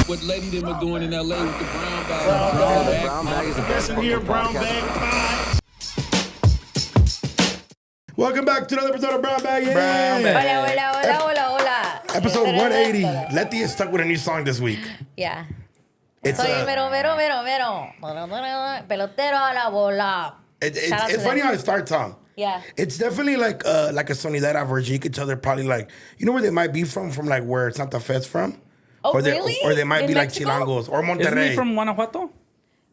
what Letty them are doing in LA with the brown bag. Brown bag is the best Listen here, Brown Bag Pod. Welcome back to another episode of Brown Bag. Brown Bag. Hola. Episode 180. Letty is stuck with a new song this week. Yeah. It's Soy el mero. Pelotero a la bola. Shout out to it's funny them. how it starts on. Yeah. It's definitely like a sonidera version. You can tell they're probably like, you know where they might be from like where Santa Fe's from? Oh, or really? Or they might In be Mexico? like Chilangos or Isn't he Monterrey. from Guanajuato?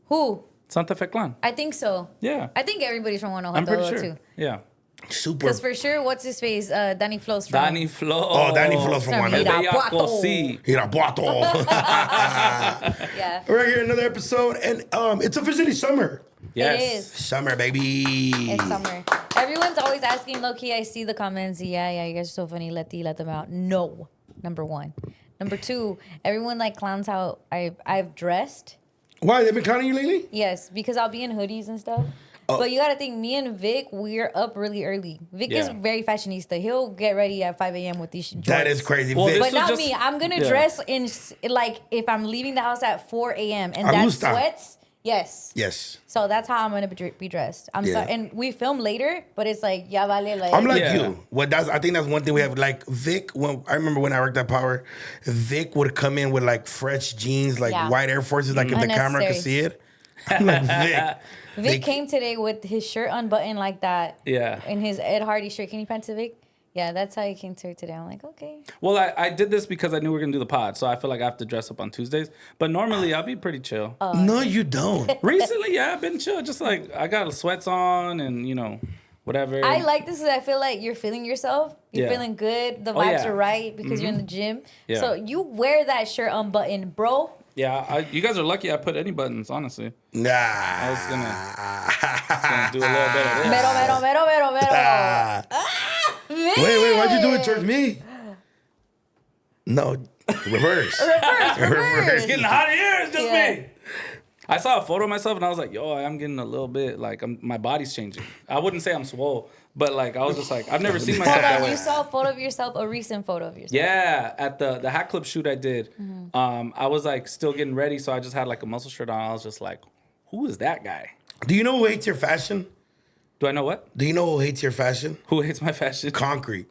Who? Santa Fe Clan. I think so. Yeah. I think everybody's from I'm Guanajuato pretty sure. too. Yeah. Super. Because for sure, what's his face? Danny Flo's from. Danny Flo. Oh, Danny Flo's from From Guanajuato. Irapuato. Sí. Irapuato. Yeah. We're here another episode, and it's officially summer. Yes. It is. Summer, baby. It's summer. Everyone's always asking, low-key, I see the comments. Yeah, you guys are so funny. Let them out. No. Number one. Number two, everyone like clowns how I've dressed. Why? They've been clowning you lately? Yes, because I'll be in hoodies and stuff. Oh. But you gotta think, me and Vic, we're up really early. Vic is Yeah. very fashionista. He'll get ready at 5 a.m. with these shorts. That is crazy. Well, Vic. this But not just- me. I'm gonna yeah. dress in like if I'm leaving the house at 4 a.m. and A that gusta. sweats. Yes. Yes. So that's how I'm gonna be dressed. I'm Yeah. sorry, and we film later, but it's like ya vale like. I'm like Yeah. you. I think that's one thing we have. Like Vic, I remember when I worked at Power, Vic would come in with like fresh jeans, like Yeah. white Air Forces, like if the camera could see it. I'm like, Vic. Vic came today with his shirt unbuttoned like that. Yeah. And his Ed Hardy shirt. Can you pan to Vic? Yeah, that's how he came to today. I'm like, okay. Well, I did this because I knew we were going to do the pod. So I feel like I have to dress up on Tuesdays. But normally I'll be pretty chill. No, you don't. Recently, yeah, I've been chill. Just like I got sweats on and, whatever. I like this because I feel like you're feeling yourself. You're Yeah. feeling good. The Oh, vibes yeah. are right because you're in the gym. Yeah. So you wear that shirt unbuttoned, bro. Yeah, you guys are lucky I put any buttons, honestly. Nah. I was gonna do a little bit of this. Mero. Ah. Vic! Wait, why'd you do it towards me? No, reverse. Reverse. Getting hot in here, it's just Yeah. me. I saw a photo of myself and I was like, yo, I'm getting a little bit, like, my body's changing. I wouldn't say I'm swole, but like, I was just like, I've never seen myself Hold that on, way. you saw a photo of yourself, a recent photo of yourself. Yeah, at the Hat Club shoot I did, I was like still getting ready, so I just had like a muscle shirt on. I was just like, who is that guy? Do you know who hates your fashion? Do I know what? Do you know who hates your fashion? Who hates my fashion? Concrete.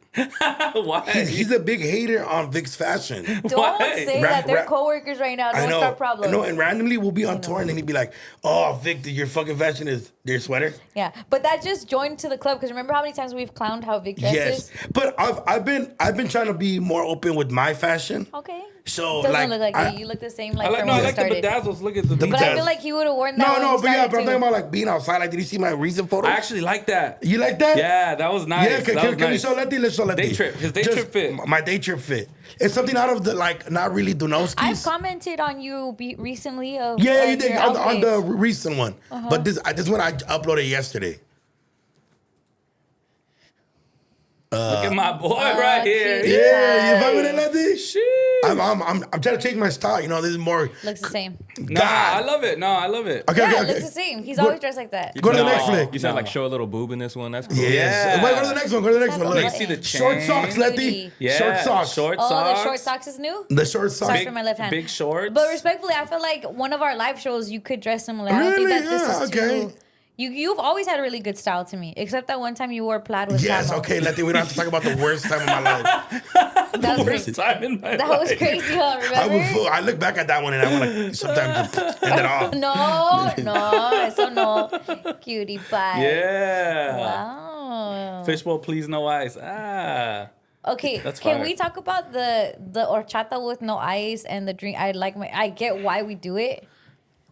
Why? He's a big hater on Vic's fashion. Don't Why? say Ra- that. They're ra- coworkers right now. I Don't know. start problems. No, and randomly we'll be on tour and then he'd be like, "Oh, Vic, your fucking fashion is your sweater." Yeah, but that just joined to the club because remember how many times we've clowned how Vic dresses? Yes, but I've been trying to be more open with my fashion. Okay. So Doesn't like, look like I- you. You look the same like I like from no, when I we like the started. bedazzles. Look at the But I details. feel like you would have worn that. when no, we but yeah, started but I'm too. talking about like being outside. Like, did you see my recent photos? I actually like that. You like that? Yeah, that was nice. Yeah, That was can you nice. show Letty? Let's show Letty. Day trip. His day Just trip fit. My day trip fit. It's something out of the like, not really I've DoKnow's. commented on you recently. Of, Yeah, you of did your on the outfits. recent one. But this one I uploaded yesterday. Look at my boy right here. cute. Yeah, you fuck with it, Letty? Sheesh. I'm trying to change my style. You know, this is more. Looks the same. No, I love it. No, I love it. Okay, Yeah, okay, it looks okay. the same. He's Go- always dressed like that. Go to the No. next flick. You said No. like show a little boob in this one. That's cool. Yes. Yeah. Wait, go to the next one. Go to the next one. Let Look. me see the Short chain. socks, Letty. Beauty. Yeah, Short socks. Short Oh, socks. the short socks is new? The short socks. Sorry for my left hand. Big shorts. But respectfully, I feel like one of our live shows, you could dress similar. I don't think Really? that this Yeah, is okay. too... You've always had a really good style to me, except that one time you wore plaid with Yes, camo. okay, Letty. We don't have to talk about the worst time of my life. That was Worst crazy. time in my That life. was crazy, huh? Remember? I look back at that one and I want to sometimes end it off. No, eso no. Cutie pie. Yeah. Wow. Fishbowl, please, no ice. Ah. Okay, That's can fire. we talk about the horchata with no ice and the drink? I get why we do it.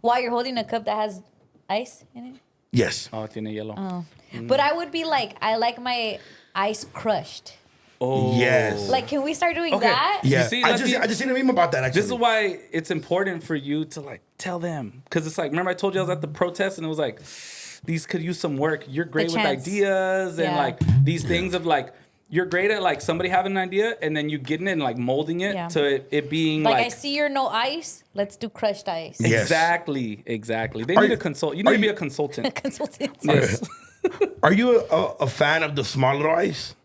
Why you're holding a cup that has ice in it? Yes. Oh, tiene hielo. But I would be like, I like my ice crushed. Oh. Yes. Like, can we start doing Okay. that? Yeah. see, I Letty- just seen a meme about that actually. This is why it's important for you to like tell them. Because it's like, remember I told you I was at the protest and it was like, these could use some work. You're great with chance. ideas and Yeah. like these things of like, you're great at like somebody having an idea and then you getting it and like molding it Yeah. to it being Like, like, I see you're no ice. Let's do crushed ice. Yes. Exactly. They Are need you- a consult. You need are to be you- a consultant. Consultant. Yes. Are you a fan of the small little ice?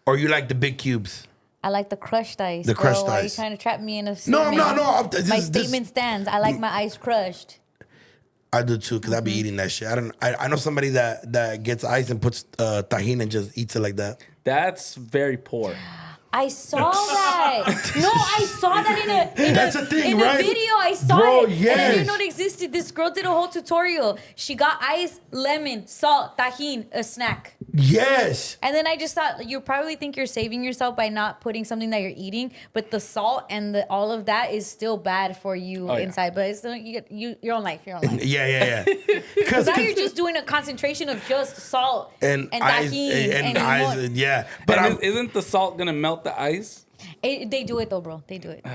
Or you like the big cubes? I like the crushed ice. The crushed Why are you ice. trying to trap me in a No, statement? I'm not. No, My statement stands. I like my ice crushed. I do too, because I be eating that shit. I know somebody that gets ice and puts tahini and just eats it like that. That's very poor. I saw that. No, I saw that That's a thing, in right? a video. I saw Bro, it. yes. And I didn't know it existed. This girl did a whole tutorial. She got ice, lemon, salt, tajin, a snack. Yes. And then I just thought, you probably think you're saving yourself by not putting something that you're eating, but the salt and all of that is still bad for you inside. But it's still, your own life, your own life. Yeah. Because now you're just doing a concentration of just salt and ice tajin and ice. more. Yeah. But And isn't the salt gonna melt the ice? They do it though, bro. They do it.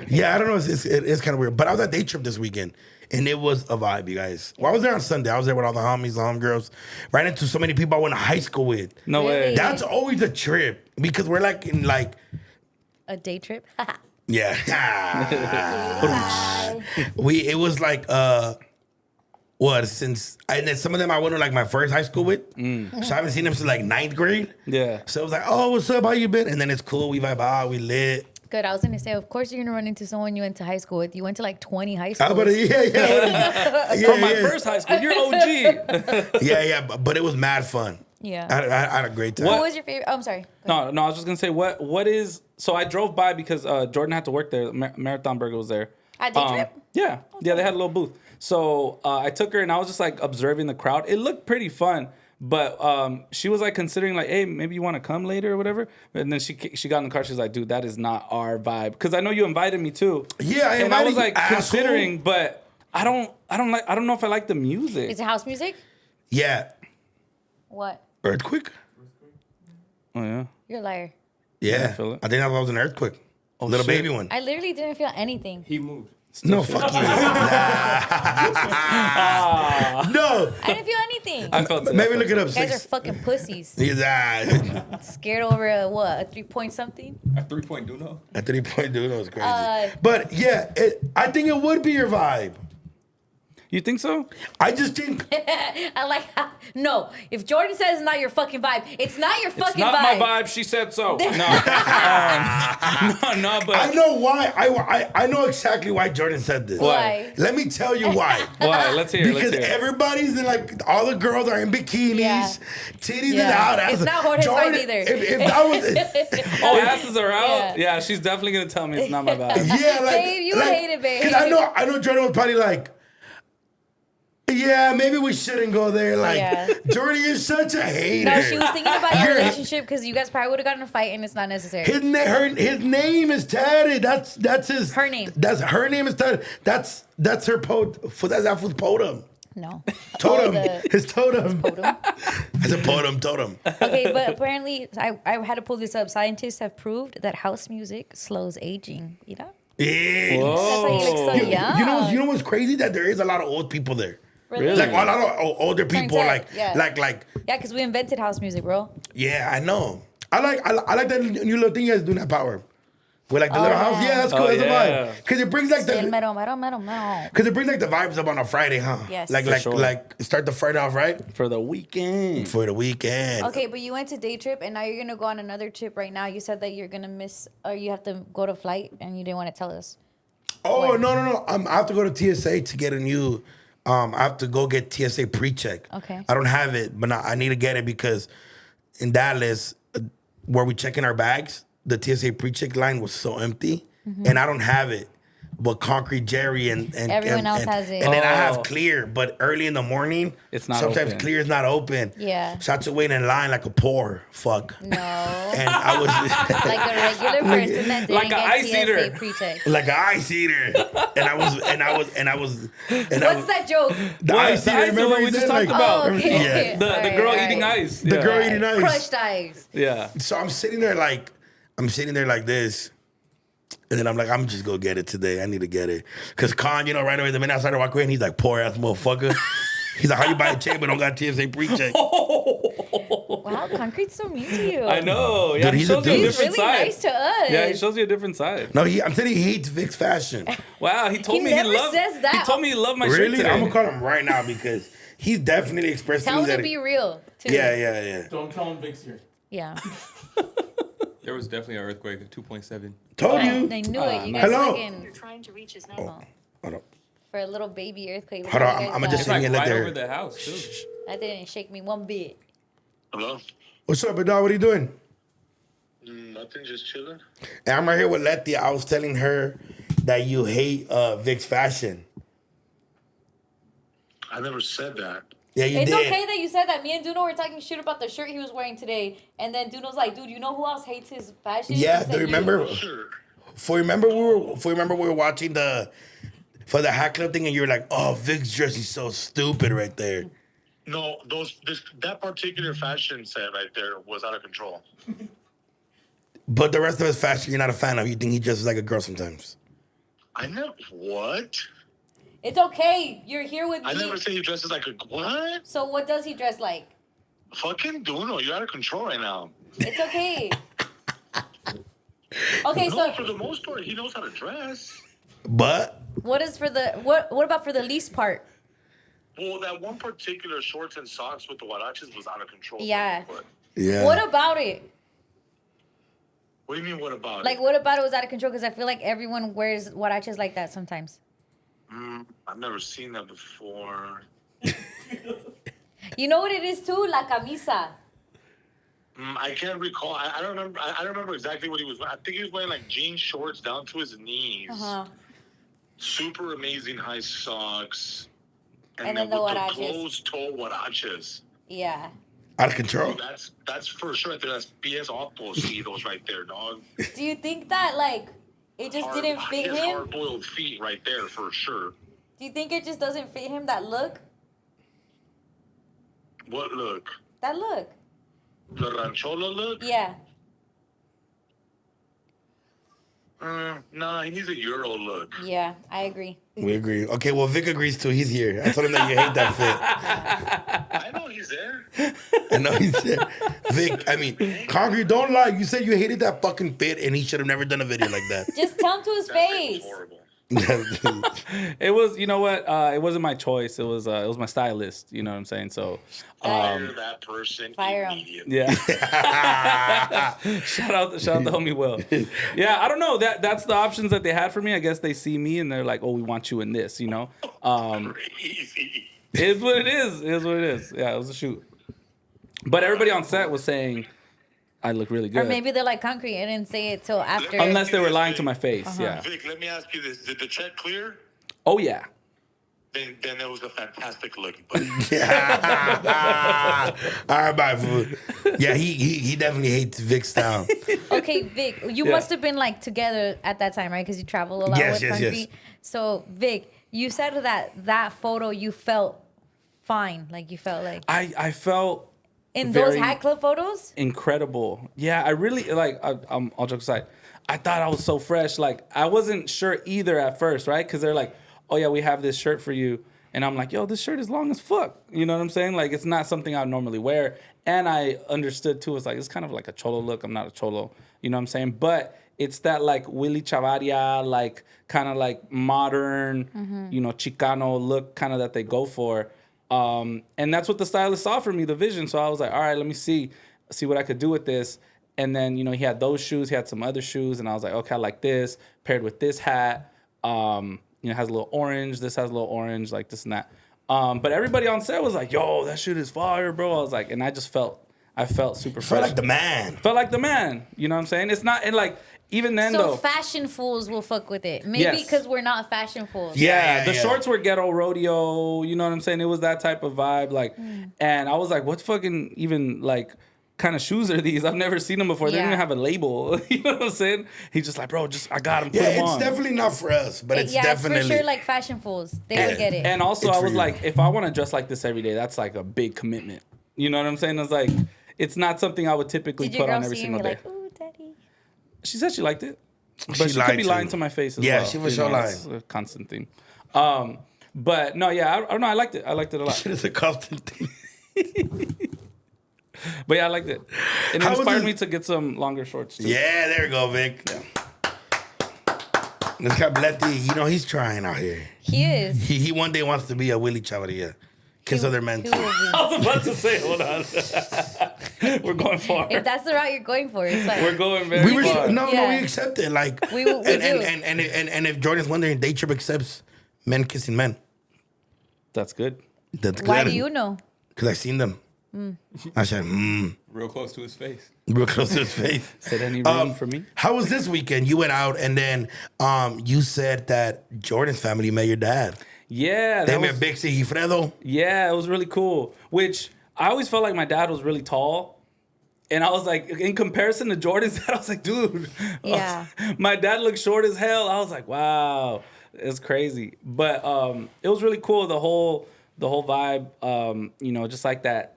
yeah, I don't know. It's kind of weird. But I was at day trip this weekend, and it was a vibe, you guys. Well, I was there on Sunday. I was there with all the homies, the homegirls. Ran into so many people I went to high school with. No way. Really? That's always a trip because we're like in like A day trip. yeah. It was like and then some of them I went to like my first high school with. So I haven't seen them since like 9th grade. Yeah. So it was like, oh, what's up? How you been? And then it's cool. We vibe out. We lit. Good. I was gonna say, of course you're gonna run into someone you went to high school with. You went to like 20 high I schools. but yeah. From my first high school, you're OG. Yeah. But it was mad fun. Yeah. I had a great time. What was your favorite? Oh, I'm sorry. Go ahead. No, I was just gonna say what is. So I drove by because Jordan had to work there. Marathon Burger was there. At day trip? Yeah, they had a little booth. So I took her and I was just like observing the crowd. It looked pretty fun, but she was like considering like, hey, maybe you want to come later or whatever. And then she got in the car. She's like, dude, that is not our vibe. Because I know you invited me too. Yeah, and I was like asshole. considering, but I don't know if I like the music. Is it house music? Yeah. What? Earthquake? Oh yeah. You're a liar. Yeah. I feel it. I think that was an earthquake. A little shit. baby one. I literally didn't feel anything. He moved. No, fuck you. No. I didn't feel anything. I felt it. Maybe look it up. You guys are fucking pussies. Yeah. Scared over a 3-point something? A 3-point DoKnow. A 3-point dude, that was crazy. But yeah, I think it would be your vibe. You think so? I just think I like how, no. If Jordan says it's not your fucking vibe, it's not your fucking Not vibe. my vibe. She said so. No. No, but I know why. I know exactly why Jordan said this. Why? Let me tell you why. why? Let's hear. Because Let's hear. everybody's in like all the girls are in bikinis, Yeah. titties Yeah. and out. It's not Jorge's vibe either. If that was Oh, asses are out. Yeah. Yeah, she's definitely gonna tell me it's not my vibe. yeah, like Babe, you hate it, babe. Because I know Jordan was probably like, yeah, maybe we shouldn't go there. Like, Yeah. Jordan, you're such a hater. No, she was thinking about your You're- relationship because you guys probably would have gotten in a fight and it's not necessary. His name is Teddy. That's his. Her name. That's her name is Teddy. That's her that's fool's totem. No. Totem. Oh, His totem. Totem. I said totem. Okay, but apparently, I had to pull this up. Scientists have proved that house music slows aging. You know? Yeah. Whoa. That's why you look so young. You know what's crazy? That there is a lot of old people there. Really? Like a lot of older people. tech, Like yeah. like Yeah, because we invented house music, bro. yeah, I know. I like that new little thing you guys do in that power. With like the little house. Yeah, that's cool. Oh, That's yeah. a vibe. Because it brings like El the mero. because it brings like the vibes up on a Friday, huh? Yes. Like For sure. like start the Friday off right For the weekend. for the weekend. Okay, but you went to day trip and now you're gonna go on another trip right now. You said that you're gonna miss or you have to go to flight and you didn't want to tell us. Oh no! I have to go to TSA to get a new. I have to go get TSA Pre-check. Okay. I don't have it, but I need to get it because in Dallas, where we check in our bags, the TSA Pre-check line was so empty, and I don't have it. But Concrete Jerry and Everyone else has it. and then I have Oh. Clear, but early in the morning, It's not sometimes open. Clear is not open. Yeah. So I had to wait in line like a poor fuck. No. And I was Like a regular person that didn't Like a get ice TSA eater. pre-check. like an ice eater, and I was. What's that joke? The What? ice The eater, ice remember one we he just said, talked about. Oh, okay. Yeah. The Alright, girl alright. eating ice. The Yeah. girl eating ice. Crushed ice. Yeah. So I'm sitting there like this. And then I'm like, I'm just gonna get it today. I need to get it. Cause Khan, right away, the minute I started walking in, he's like, poor ass motherfucker. He's like, how you buy a chain but don't got TSA Pre-check? Wow, Concrete's so mean to you. I know. Yeah, Dude, he he's a shows you a dude. He's different really side. nice to us. Yeah, he shows you a different side. No, I'm saying he hates Vick's fashion. Wow, he told He me never he loved. says that. He told me he loved my shirt Really? today. I'm gonna call him right now because he's definitely expressed Tell to him me to that. be real, too. Yeah. Don't tell him Vic's here. Yeah. There was definitely an earthquake at 2.7. Told you. They knew it. You guys Hello. fucking Trying to reach his memo. Hold on. for a little baby earthquake. Look Hold how on, you guys I'ma got. just It's say- like Singing like right they're- over the house too. That didn't shake me one bit. Hello? What's up, big dog? What are you doing? Nothing, just chilling. And I'm right here with Letty. I was telling her that you hate Vick's fashion. I never said that. Yeah, you It's did. okay that you said that. Me and Duno were talking shit about the shirt he was wearing today, and then Duno's like, "Dude, you know who else hates his fashion?" Yeah, He said do you remember? Sure. Remember we were watching for the Hat Club thing, and you were like, "Oh, Vick's dress is so stupid right there." No, that particular fashion set right there was out of control. But the rest of his fashion, you're not a fan of. You think he dresses like a girl sometimes. I never what? It's okay. You're here with me. I never said he dresses like a what? So what does he dress like? Fucking Bruno, you're out of control right now. It's okay. Okay, No, so for the most part, he knows how to dress. But what is for the what about for the least part? Well, that one particular shorts and socks with the huaraches was out of control. Yeah. But yeah, What about it? what do you mean? What about Like it? what about it was out of control? Because I feel like everyone wears huaraches like that sometimes. I've never seen that before. You know what it is too? La camisa. I can't recall. I don't remember. I don't remember exactly what he was wearing. I think he was wearing like jean shorts down to his knees. Uh-huh. Super amazing high socks. And then the with huaraches. the closed toe huaraches. Yeah. out of control. That's for sure. That's BS oppositos right there, dog. Do you think that like it just didn't fit his him? hard-boiled feet right there for sure. Do you think it just doesn't fit him, that look? What look? That look. The ranchola look? Yeah. Nah, he needs a Euro look. Yeah, I agree. We agree. Okay, well, Vick agrees too. He's here. I told him that you hate that fit. I know he's there. I know he said, Vick, I mean, Concrete, don't lie. You said you hated that fucking fit, and he should have never done a video like that. Just tell him to his That thing face. was horrible. It was, you know what? It wasn't my choice. It was my stylist. You know what I'm saying? So, Fire that person Fire him. immediately. yeah. shout out the homie Will. Yeah, I don't know. That's the options that they had for me. I guess they see me and they're like, "Oh, we want you in this." You know. Crazy. It is what it is. It is what it is. Yeah, it was a shoot. But everybody on set was saying I look really good. Or maybe they're like concrete and didn't say it till after. Unless they were lying to my face. Yeah. Vic, let me ask you this: did the check clear? Oh yeah. Then it was a fantastic look. But All right, bye, food. Yeah, he definitely hates Vick style. Okay, Vic, you Yeah. must have been like together at that time, right? Because you travel a lot Yes, with yes, concrete. yes. So, Vic, you said that photo you felt fine, like you felt like I felt in those very hat club photos. incredible. Yeah, I really like. All jokes aside, I thought I was so fresh. Like I wasn't sure either at first, right? Because they're like, "Oh yeah, we have this shirt for you," and I'm like, "Yo, this shirt is long as fuck." You know what I'm saying? Like it's not something I would normally wear. And I understood too. It's like it's kind of like a cholo look. I'm not a cholo. You know what I'm saying? But it's that like Willy Chavaria, like kind of like modern, you know, Chicano look kind of that they go for. And that's what the stylist saw for me, the vision. So I was like, all right, let me see what I could do with this. And then, you know, he had those shoes, he had some other shoes, and I was like, okay, I like this, paired with this hat. You know, has a little orange, this has a little orange, like this and that. But everybody on set was like, yo, that shit is fire, bro. I was like, and I felt super fresh. Felt like the man. Felt like the man. You know what I'm saying? It's not, and like, even then So though. fashion fools will fuck with it. Maybe Yes. because we're not fashion fools. Yeah, the yeah. shorts were ghetto rodeo. You know what I'm saying? It was that type of vibe. Like, and I was like, what fucking even like kind of shoes are these? I've never seen them before. They didn't Yeah. even have a label. You know what I'm saying? He's just like, bro, I got them. Put Yeah, them it's on. definitely not for us, but it's yeah, definitely. it's for sure like fashion fools. They Yeah. don't get it. And also, It's I for was you. like, if I want to dress like this every day, that's like a big commitment. You know what I'm saying? It's like, it's not something I would typically Did your put girl on every see you and single be day. like, ooh, daddy? She said she liked it. But She she, could lied be to lying you. to my face as Yeah, well. she was You sure know, lying. It's a constant thing. But no, yeah, I don't know. I liked it. I liked it a lot. It's a constant thing. But yeah, I liked it. It How was inspired it- me to get some longer shorts too. Yeah, there you go, Vic. This guy Letty, you know, he's trying out here. He is. He one day wants to be a Willy Chavaria. Kiss other men He too. will be. I was about to say, hold on. We're going far. If that's the route you're going for, it's like We're going very far. No, Yeah. we accept it. Like, We do. and if Jordan's wondering, Day Trip accepts men kissing men. That's good. That's good. Why do you know? Because I seen them. I said, Real close to his face. real close to his face. Said any room for me? How was this weekend? You went out and then you said that Jordan's family met your dad. Yeah. They that met was- Big Sigifredo. Yeah, it was really cool. Which I always felt like my dad was really tall. And I was like, in comparison to Jordan's dad, I was like, dude. Yeah. My dad looked short as hell. I was like, wow, it's crazy. But it was really cool. The whole vibe, you know, just like that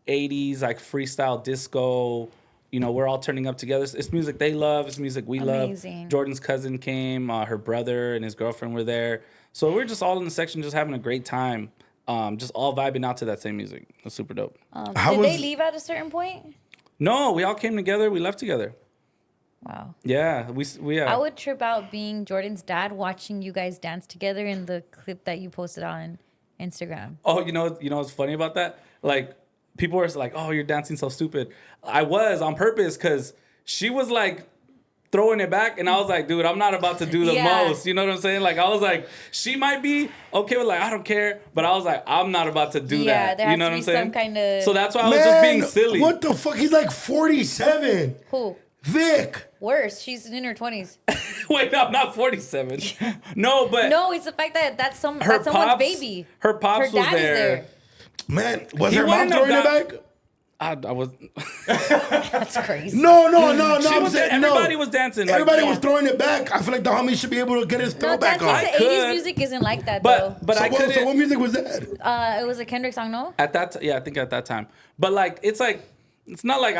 80s, like freestyle disco. You know, we're all turning up together. It's music they love. It's music we Amazing. love. Jordan's cousin came. Her brother and his girlfriend were there. So we're just all in the section just having a great time. Just all vibing out to that same music. It was super dope. How Did was- they leave at a certain point? No, we all came together. We left together. Wow. Yeah, we I would trip out being Jordan's dad watching you guys dance together in the clip that you posted on Instagram. Oh, you know what's funny about that? Like, people were like, "Oh, you're dancing so stupid." I was on purpose because she was like throwing it back, and I was like, "Dude, I'm not about to do the Yeah. most." You know what I'm saying? Like, I was like, she might be okay with like, I don't care, but I was like, I'm not about to do Yeah, that. there You has know to what be I'm saying? some kind of- So that's why I was just being silly. What the fuck? He's like 47. Who? Vic. Worse, she's in her 20s. Wait, no, I'm not 47. No, but No, it's the fact that that's someone's pops- baby. her pops her was dad is there. there. Man, was He her mom wouldn't have throwing it got- back? I was. That's crazy. No. She I'm was saying, no. everybody was dancing. Like, Everybody yeah. was throwing it back. I feel like the homie should be able to get his No, throwback dancing on. to 80s could. music isn't like that, But So I couldn't. what music was that? though. It was a Kendrick song, no? At that, yeah, I think at that time. But like, it's not like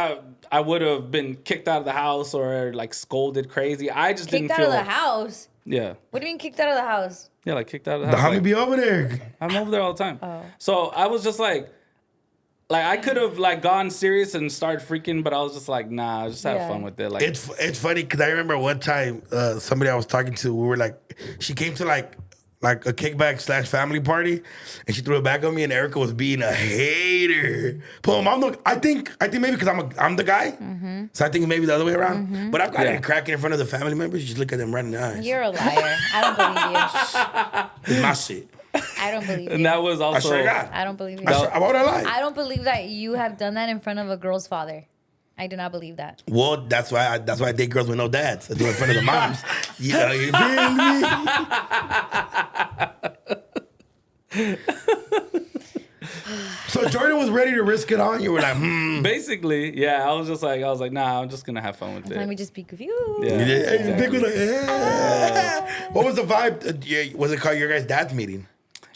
I would have been kicked out of the house or like scolded crazy. I just Kicked didn't out feel. of the house. Yeah, What do you mean kicked out of the house? yeah, like kicked out of the The house. homie Like, be over there. I'm over there all the time. Oh. So I was just like I could have like gone serious and started freaking, but I was just like, nah, just have Yeah. fun with it. Like, It's funny because I remember one time somebody I was talking to, we were like, she came to like a kickback / family party, and she threw it back on me, and Erica was being a hater. But I think maybe because I'm the guy, so I think maybe the other way around. But I've got it cracking in front of the family members. You just look at them right in the eyes. You're a liar. I don't believe you. It's my shit. I don't believe and you. that was I also. swear to God. I don't believe you. Why would I lie? I don't believe that you have done that in front of a girl's father. I do not believe that. Well, that's why I date girls with no dads. I do it in front of the moms. You know, you feel me? So Jordan was ready to risk it on. You were like, Basically, yeah, I was like, nah, I'm just gonna have fun with it. Let me just be confused. Yeah. Yeah, Vic was like, yeah. What was the vibe? Was it called your guys' dad's meeting?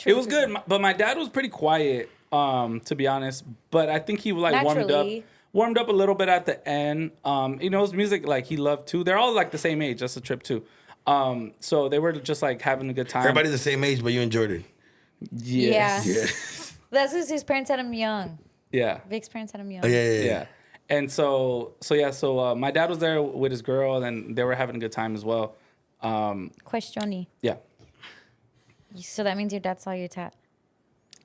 It was good, but my dad was pretty quiet, to be honest. But I think he like Naturally. warmed up a little bit at the end. You know, his music like he loved too. They're all like the same age. That's a trip too. So they were just like having a good time. Everybody's the same age, but you and Jordan. Yes. Yeah. Yeah. That's because his parents had him young. Yeah. Vic's parents had him young. Oh, yeah. Yeah. And so my dad was there with his girl, and they were having a good time as well. Questioni. Yeah. So that means your dad saw your tat.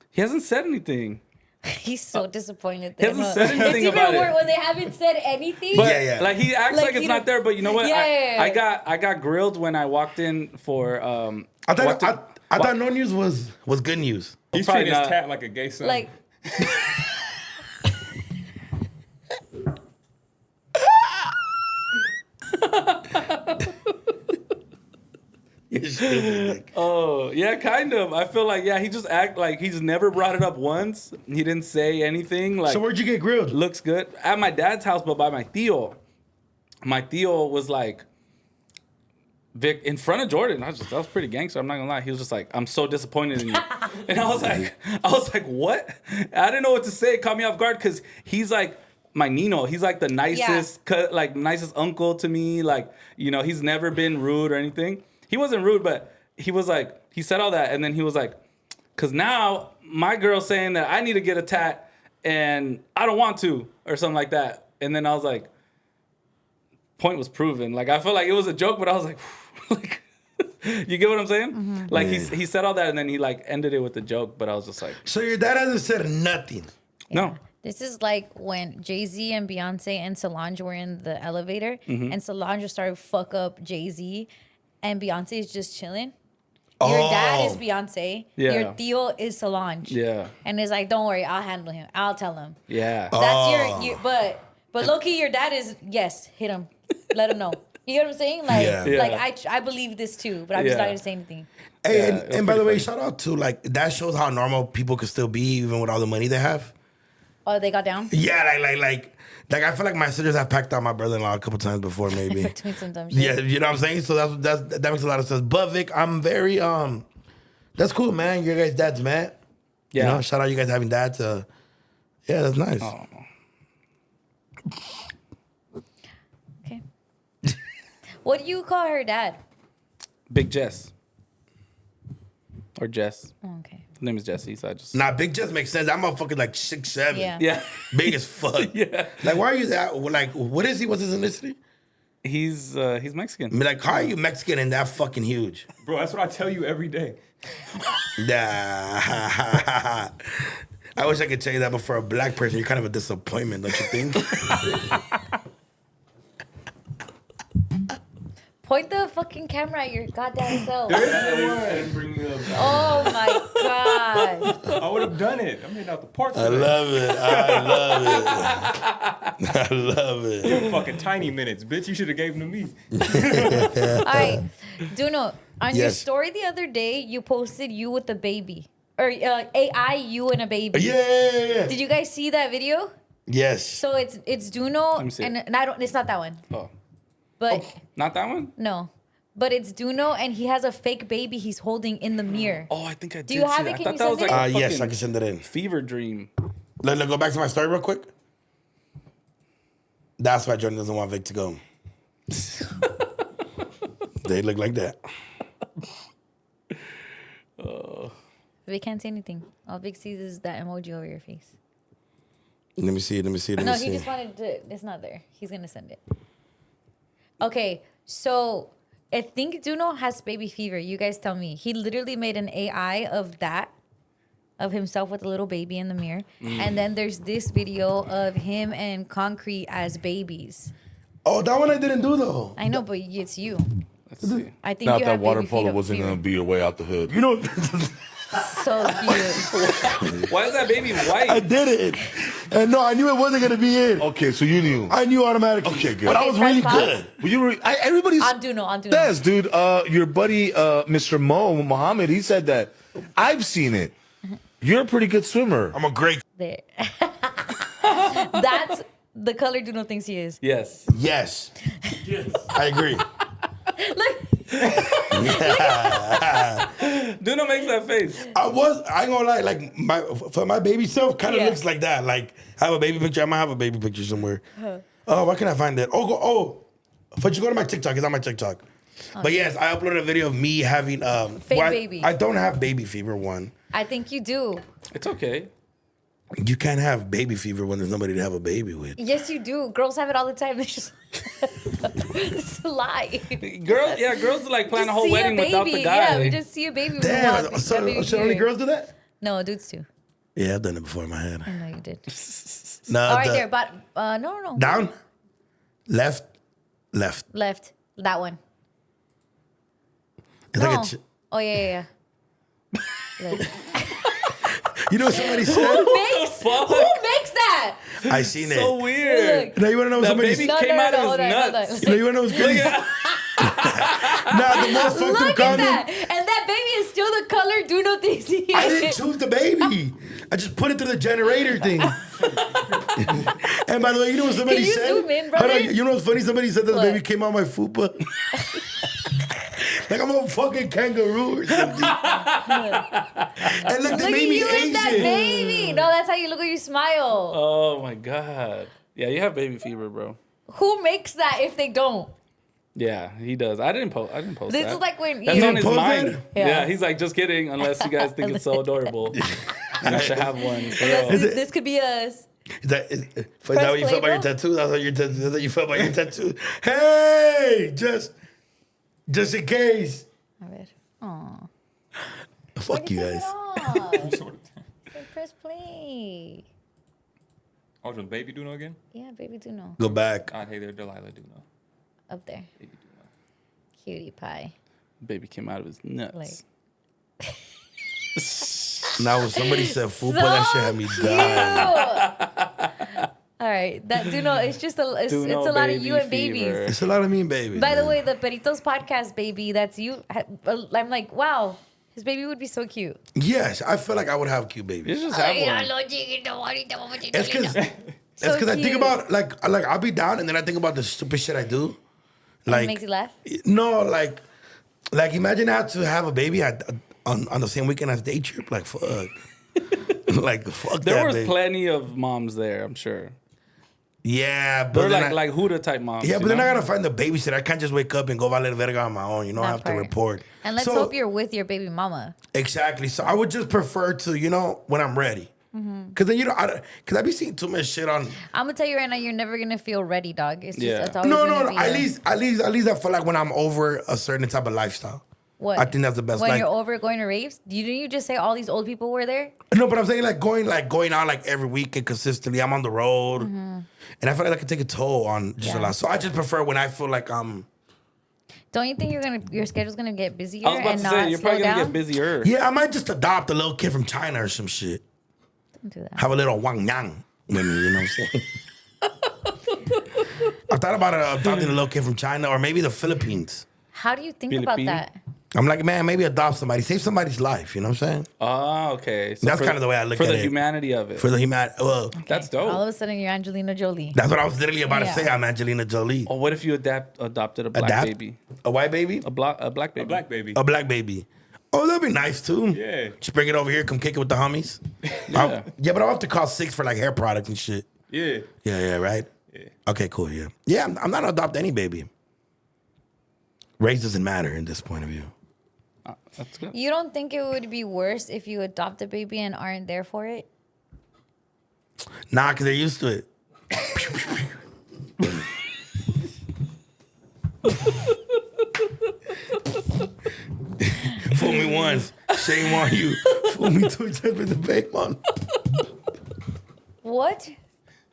He hasn't said anything. He's so disappointed. He hasn't said It's anything even about worse it. when they haven't said anything. But Yeah. like he acts Like, like it's you not don't- there. But you know what? Yeah. I got grilled when I walked in for. I thought no news was good news. He's Probably treating his not. cat like a gay son. Like, You're stupid, Vic. Oh yeah, kind of. I feel like he just act like he's never brought it up once. He didn't say anything. Like So where'd you get grilled? looks good at my dad's house, but by my Theo. My Theo was like, Vic in front of Jordan. That was pretty gangster. I'm not gonna lie. He was just like, I'm so disappointed in you. And I was like, what? I didn't know what to say. It caught me off guard because he's like my Nino. He's like the nicest, nicest uncle to me. Like, you know, he's never been rude or anything. He wasn't rude, but he was like, he said all that, and then he was like, because now my girl's saying that I need to get a tat and I don't want to, or something like that. And then I was like, point was proven. Like, I felt like it was a joke, but I was like, like, you get what I'm saying? Mm-hmm. Like, Yeah. he said all that, and then he like ended it with a joke, but I was just like, So your dad hasn't said nothing. no. This is like when Jay-Z and Beyonce and Solange were in the elevator, and Solange just started fuck up Jay-Z, and Beyonce is just chilling. Your dad is Beyonce. Yeah. Your Theo is Solange. Yeah. And it's like, don't worry, I'll handle him. I'll tell him. Yeah. That's your but low key, your dad is yes, hit him, let him know. You know what I'm saying? Like, Yeah. I believe this too, but I'm just not Yeah. gonna say anything. Hey, Yeah, and by the way, shout out to like that shows how normal people could still be even with all the money they have. Oh, they got down. Yeah, like I feel like my sisters have packed out my brother-in-law a couple times before, maybe. Between some dumb shit. Yeah, you know what I'm saying? So that makes a lot of sense. But Vic, I'm very that's cool, man. Your guys' dads, man. Yeah. You know, shout out you guys having dads. Yeah, that's nice. Oh. Okay. What do you call her dad? Big Jess. Or Jess. Oh, okay. His name is Jesse, so I just... Nah, Big just makes sense. That motherfucker's like 6'7". Yeah. Yeah. Big as fuck. Yeah. Like, why are you that? Like, what is he? What's his ethnicity? He's Mexican. I mean, like, how are you Mexican and that fucking huge? Bro, that's what I tell you every day. Nah. I wish I could tell you that, but for a black person, you're kind of a disappointment, don't you think? Point the fucking camera at your goddamn self. I didn't bring you up. Oh my god. I would have done it. I'm hitting out the park. I love it. I love it. Fucking tiny minutes, bitch. You should have gave them to me. All right. Duno, on your Yes. story the other day, you posted you with a baby. Or AI, you and a baby. Yeah. Did you guys see that video? Yes. So it's Duno me see and I don't it's not that one. Oh. But Not that one? no. But it's Duno and he has a fake baby he's holding in the mirror. Oh, I think I did you have see it? that. Can I you thought that was send like it? a Yes, I fucking can send it in. fever dream. Let's go back to my story real quick. That's why Jordan doesn't want Vic to go. They look like that. We can't say anything. All Vic sees is that emoji over your face. Let me see. No, he just wanted to. It's not there. He's gonna send it. Okay, so I think Duno has baby fever. You guys tell me. He literally made an AI of that, of himself with a little baby in the mirror, and then there's this video of him and Concrete as babies. Oh, that one I didn't do though. I know, but it's you. Let's see. I think Not you that have water baby polo fever. wasn't gonna be your way out the hood. You know, So cute. Why is that baby I white? did it. And no, I knew it wasn't gonna be it. okay, so you knew. I knew automatically. Okay, good. But I Okay, was press really pause. good. Well, you were, everybody's On Duno. yes, dude. Your buddy, Mr. Mohammed, he said that. I've seen it. You're a pretty good swimmer. I'm a great. There. That's the color Duno thinks he is. Yes. Yes. I agree. Look. Duno makes that face. I ain't gonna lie, like my baby self kind of Yeah. looks like that. Like I have a baby picture. I might have a baby picture somewhere. Oh, why can't I find it? But you go to my TikTok. It's on my TikTok. But yes, I uploaded a video of me having Fake baby. I don't have baby fever. One, I think you do. It's okay. you can't have baby fever when there's nobody to have a baby with. Yes, you do. Girls have it all the time. They just it's a lie. Girls like plan a whole See wedding without the guy. Yeah, we just see a baby. Damn, so only girls do that? No, dudes too. Yeah, I've done it before in my head. I know you did. No, All right, there, but no. Down, left. Left. That one. It's No. like Oh yeah. Left. you know what somebody said? Who makes that? I seen So it. weird. Look. Now you wanna know what That somebody baby said? came out of hold his on, hold nuts. on. You know, you wanna know what's crazy? Nah, the most fucked up Look at comment. that. And that baby is still the color Duno thinks he is. I didn't choose the baby. I just put it through the generator thing. And by the way, you know what somebody Can you said? zoom in, Hold on, brother? you know what's funny? Somebody said that What? the baby came out my fupa. Like I'm a fucking kangaroo or something. And look, they Look at made me you and that Asian. baby. No, that's how you look when you smile. Oh my god. Yeah, you have baby fever, bro. Who makes that if they don't? Yeah, he does. I didn't post This that. is like when That's you on his post mind. that? Yeah. Yeah, he's like, just kidding. Unless you guys think it's so adorable, and I should have one. For real. this could be us. Is that what you play, felt about your bro. tattoo? That's what you felt about your tattoo. Hey, just in case. I bet. Aw. Fuck you guys. Press play. Which one? Baby DoKnow again? Yeah, baby DoKnow. Go back. God, hey there, Delilah DoKnow. Up there. Baby DoKnow. Cutie pie. Baby came out of his nuts. Like- Now when somebody said fupa, that shit had me dying. All right, that DoKnow, it's just it's a DoKnow lot of baby you and fever. babies. It's a lot of mean babies. By the man. way, the Peritos podcast, baby, that's you. I'm like, wow, his baby would be so cute. Yes, I feel like I would have cute You babies. just have one. It's because So I think cute. about like I'll be down and then I think about the stupid shit I do. It Like makes you laugh. no, like imagine I had to have a baby on the same weekend as day trip. Like fuck, like fuck There that was baby. plenty of moms there, I'm sure. Yeah, but They're then like Huda type moms. yeah, you but then know? I gotta find the babysitter. I can't just wake up and go valer verga on my own. You know, I That have to part. report. And let's So- hope you're with your baby mama. Exactly. So I would just prefer to, when I'm ready. Because then because I be seeing too much shit on. I'm gonna tell you right now, you're never gonna feel ready, dog. It's just Yeah. it's always No. gonna be At least I feel like when I'm over a certain type of lifestyle. what I think that's the best. When Like, you're over going to raves, didn't you just say all these old people were there? no, but I'm saying going out like every weekend consistently. I'm on the road, and I feel like I can take a toll on just a Yeah. lot. So I just prefer when I feel like Don't you think your schedule's gonna get busier I was about and to not say, you're slow probably going to down? get busier. yeah, I might just adopt a little kid from China or some shit. Don't do that. Have a little Wang Yang with me, you know what I'm saying? I thought about adopting a little kid from China or maybe the Philippines. How do you think about Filipino? that? I'm like, man, maybe adopt somebody, save somebody's life. You know what I'm saying? Oh, okay. So That's kind of the way I look for at the it. humanity of it. For the human, well, That's All dope. of a sudden, you're Angelina Jolie. that's what I was literally about Yeah. to say. I'm Angelina Jolie. Or what if you adopted a black Adapt? baby? A white baby? A black baby. A black baby. A black baby. Oh, that'd be nice too. Yeah. Just bring it over here, come kick it with the homies. Yeah, but I'll have to cost $6 for like hair products and shit. Yeah. Yeah, right? Yeah. Okay, cool, yeah. Yeah, I'm not gonna adopt any baby. Race doesn't matter in this point of view. That's good. You don't think it would be worse if you adopt a baby and aren't there for it? Nah, because they're used to it. Fool me once, shame on you. Fool me 2 times in the bank, man. What?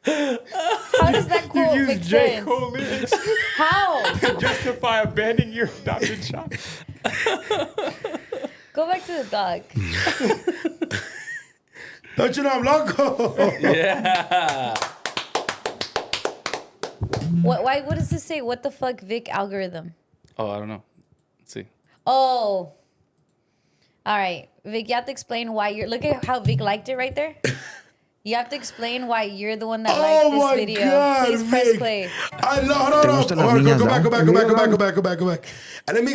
How does that quote make J. sense? Cole lyrics How? to justify abandoning your adopted child. Go back to the dog. Don't you know I'm loco? Yeah. What does this say? What the fuck, Vick algorithm? Oh, I don't know. Let's see. Oh. All right. Vick, you have to explain why you're... Look at how Vick liked it right there. You have to explain why you're the one that Oh liked my this video. God, Please press Vick. play. I love, hold on. gustan las Hold on, niñas, go back, ¿no? go back. And let me...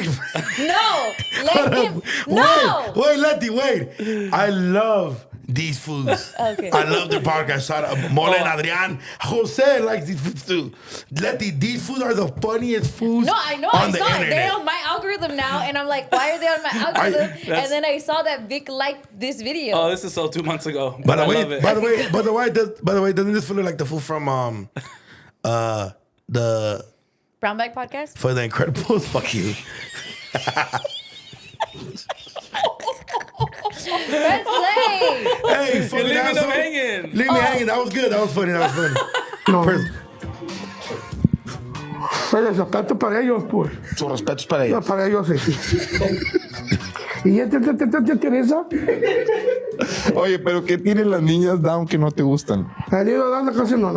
No! Let him... No! Wait, Letty, wait. I love these foods. Okay. I love their podcast. Shout out Mole and Adrian. Jose likes these foods too. Letty, these foods are the funniest foods No, I know. on I the saw it. internet. They're on my algorithm now. And I'm like, why are they on my algorithm? And then I saw that Vick liked this video. Oh, this is so 2 months ago. By But the I way, love it. by the way, doesn't this feel like the food from the Brown Bag Podcast? for the Incredibles? Fuck you. Press play! Hey, You're fucking leaving them asshole. hanging. Leave me hanging. That was good. That was funny. Pues respeto para ellos, pues. Sus respetos para No, ellos. para ellos, sí. ¿Y ya te interesa? Oye, pero ¿qué tienen las niñas down que no te gustan? El niño dando casi no.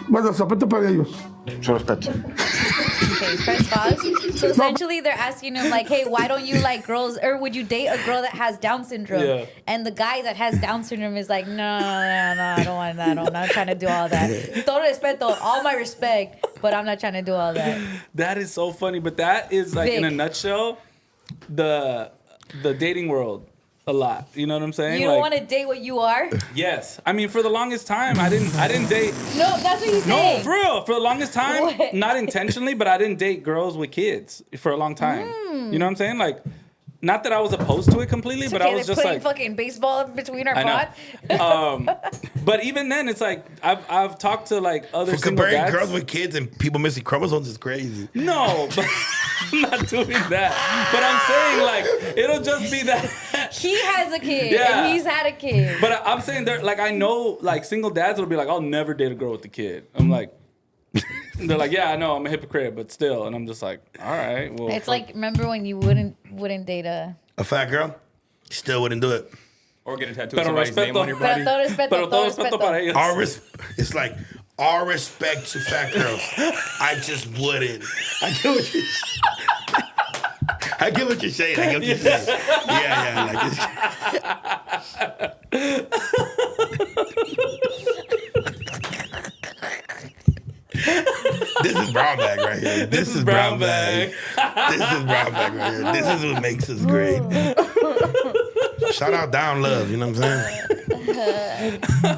Bueno, respeto para ellos. Sus respetos. Okay, press pause. So essentially, they're asking him like, "Hey, why don't you like girls, or would you date a girl that has Down syndrome?" Yeah. And the guy that has Down syndrome is like, "No, I don't want that. I'm not trying to do all that. Todo respeto, all my respect, but I'm not trying to do all that." That is so funny. But that is like in a Vick. nutshell, the dating world a lot. You know what I'm saying? You don't Like, want to date what you are. Yes. I mean, for the longest time, I didn't date. No, that's what he's No, saying. for real. For the longest time, What? not intentionally, but I didn't date girls with kids for a long time. You know what I'm saying? Like, not that I was opposed to it completely, It's but okay, I was they're just putting like, fucking baseball between our I pod. know. But even then, it's like I've talked to like other For single comparing dads. girls with kids and people missing chromosomes is crazy. No, but I'm not doing that. But I'm saying, like, it'll just be that. He has a kid. Yeah. And he's had a kid. But I'm saying, like, I know, like, single dads will be like, I'll never date a girl with a kid. I'm like, they're like, yeah, I know, I'm a hypocrite, but still. And I'm just like, all right, well. It's like, remember when you wouldn't date a fat girl? Still wouldn't do it. Or get a tattoo of somebody's name on your body. Pero todo respeto, Pero todo todo respeto respeto. para ellos. It's like all respect to fat girls. I just wouldn't. I get what you're saying. I get what you're saying. Yeah, like this is brown bag right here. This is brown bag. This is brown bag right here. This is what makes us great. Shout out Down Love, you know what I'm saying?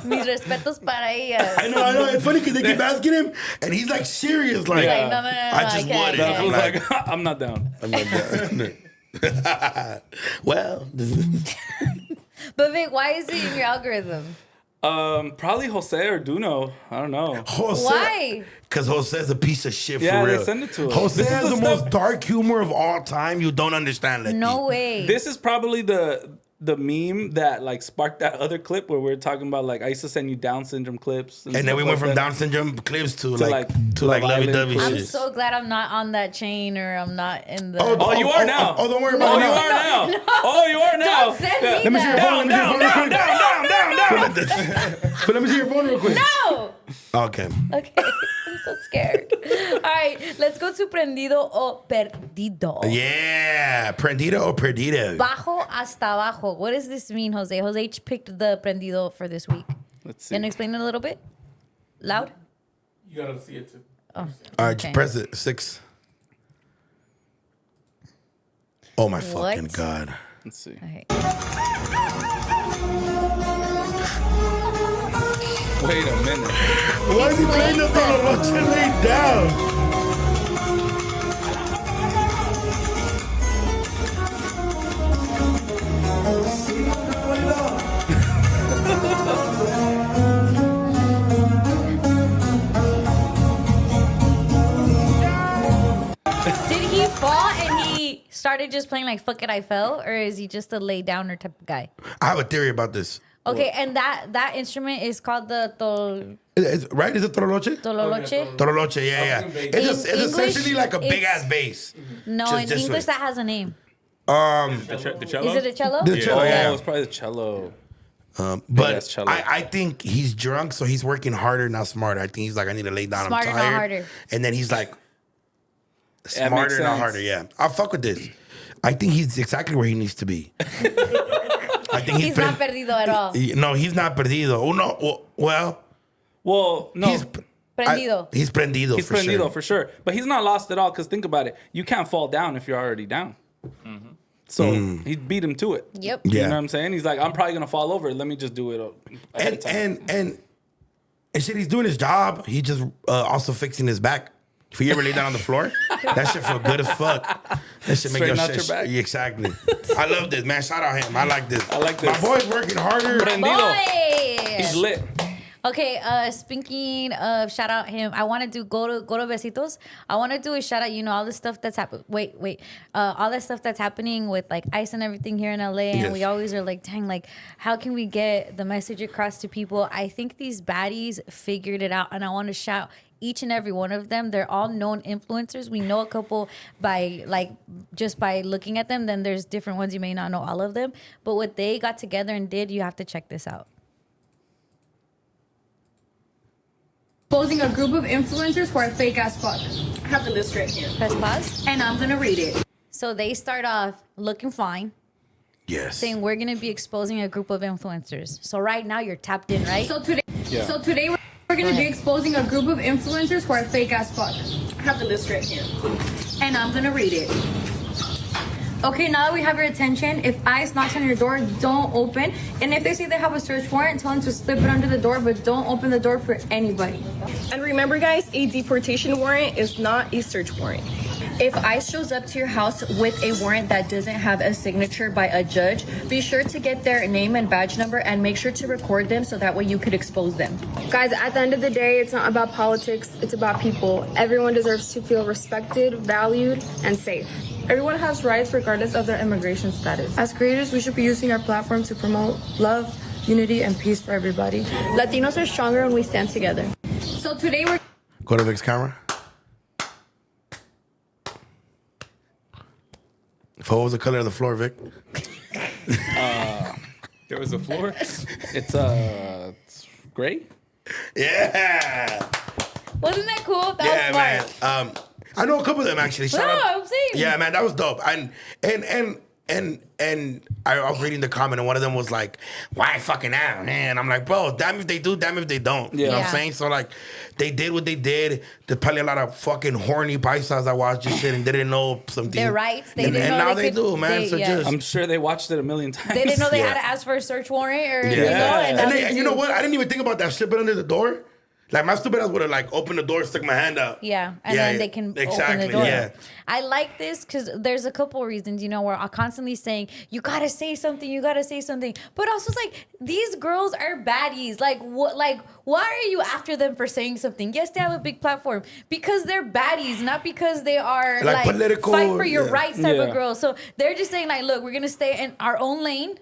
Mis respetos para ellas. I know. It's funny because they keep asking him, and he's like serious, like, Like, no, I just can't. wouldn't. I was like, I'm not down. I'm not down. Well, But Vic, why is it in your algorithm? Probably Jose or DoKnow. I don't know. Jose, Why? because Jose's a piece of shit Yeah, for they real. send it to us. Jose This is has the the stuff- most dark humor of all time. You don't understand that. No way. This is probably the meme that like sparked that other clip where we're talking about like I used to send you Down syndrome clips. And then stuff we went like from that. Down syndrome clips to like lovey Island dovey clips. I'm shit. so glad I'm not on that chain or I'm not in the. Oh, you are now. Oh, don't worry about Oh, it. you are now. Oh, you are now. Don't send Yeah. me Let me see your phone. that. Let me see your phone real quick. No. Okay. Okay. I'm so scared. All right, let's go to prendido o perdido. Yeah. Prendido or perdido? Bajo hasta abajo. What does this mean, Jose? Jose picked the prendido for this week. Let's see. Can you explain it a little bit? Loud? You gotta see it too. Oh. All right, Okay. just press it. 6. Oh my What? fucking God. Let's see. Okay. Wait a minute. Why is he playing the Noche laid down? Did he fall and he started just playing like fuck it, I fell? Or is he just a lay downer type of guy? I have a theory about this. Okay, and that instrument is called the Right? Is it Toroloche? tololoche? Toroloche, yeah. It's In essentially English, like a big it's- ass bass. No, Just in this English way. that has a name. The cello? Is it a cello? The cello, Oh, yeah. it's probably the cello. But that's cello. I think he's drunk, so he's working harder, not smarter. I think he's like, I need to lay down. Smarter, I'm not tired. harder. And then he's like, That smarter, makes not sense. harder. Yeah, I'll fuck with this. I think he's exactly where he needs to be. I think He's not perdido at all. No, he's not perdido. Oh no. Well, Well, no. he's Prendido. He's prendido. He's for prendido sure. for sure. But he's not lost at all because think about it. You can't fall down if you're already down. So he beat him to it. Yep. You Yeah. know what I'm saying? He's like, I'm probably going to fall over. Let me just do it ahead of time. And shit, he's doing his job. He just also fixing his back. If you ever lay down on the floor, that shit feel good as fuck. That shit make Straighten your out shit. your back. Yeah, exactly. I love this, man. Shout out him. I like this. I like My this. boy's working harder. Prendido. Boy! He's lit. Okay, speaking of shout out him, I want to do go to besitos. I want to do a shout out. You know all the stuff that's happening. Wait. All that stuff that's happening with like ICE and everything here in LA, and Yes. we always are like, dang, like how can we get the message across to people? I think these baddies figured it out, and I want to shout each and every one of them. They're all known influencers. We know a couple by like just by looking at them. Then there's different ones you may not know all of them, but what they got together and did, you have to check this out. Exposing a group of influencers who are fake as fuck. I have the list right here. Press pause. And I'm gonna read it. So they start off looking fine, Yes. saying we're gonna be exposing a group of influencers. So right now you're tapped in, right? So today we're gonna be exposing a group of influencers who are fake as fuck. I have the list right here. And I'm gonna read it. Okay, now that we have your attention, if ICE knocks on your door, don't open. And if they say they have a search warrant, tell them to slip it under the door, but don't open the door for anybody. And remember, guys, a deportation warrant is not a search warrant. If ICE shows up to your house with a warrant that doesn't have a signature by a judge, be sure to get their name and badge number and make sure to record them so that way you could expose them. Guys, at the end of the day, it's not about politics, it's about people. Everyone deserves to feel respected, valued, and safe. Everyone has rights regardless of their immigration status. As creators, we should be using our platform to promote love, unity, and peace for everybody. Latinos are stronger when we stand together. So today we're Go to Vick's camera. What was the color of the floor, Vic? There was a floor. It's gray. Yeah. Wasn't that cool? That Yeah, was smart. man. I know a couple of them actually. Shout No, out- I'm saying. Yeah, man, that was dope. And I was reading the comment, and one of them was like, "Why fucking out?" And I'm like, "Bro, damn if they do, damn if they don't." You know what I'm Yeah. saying? So like, they did what they did. There's probably a lot of fucking horny paisas that watched this shit and they didn't know something. Their rights. They and, didn't and know now they they could- do, man. they- so yeah. just I'm sure they watched it a million times. They didn't know they Yeah. had to ask for a search warrant or yeah. you know, and now they You know do. what? I didn't even think about that shit, but under the door. Like my stupid ass would have like opened the door, stuck my hand out. Yeah, and Yeah, then yeah. they can Exactly, open the door. yeah. I like this because there's a couple of reasons, you know, where I'm constantly saying, you gotta say something, you gotta say something. But also it's like, these girls are baddies. Like, what? Like, why are you after them for saying something? Yes, they have a big platform. Because they're baddies, not because they are Like like, political, fight for your yeah. rights type Yeah. of girls. So they're just saying like, look, we're gonna stay in our own lane.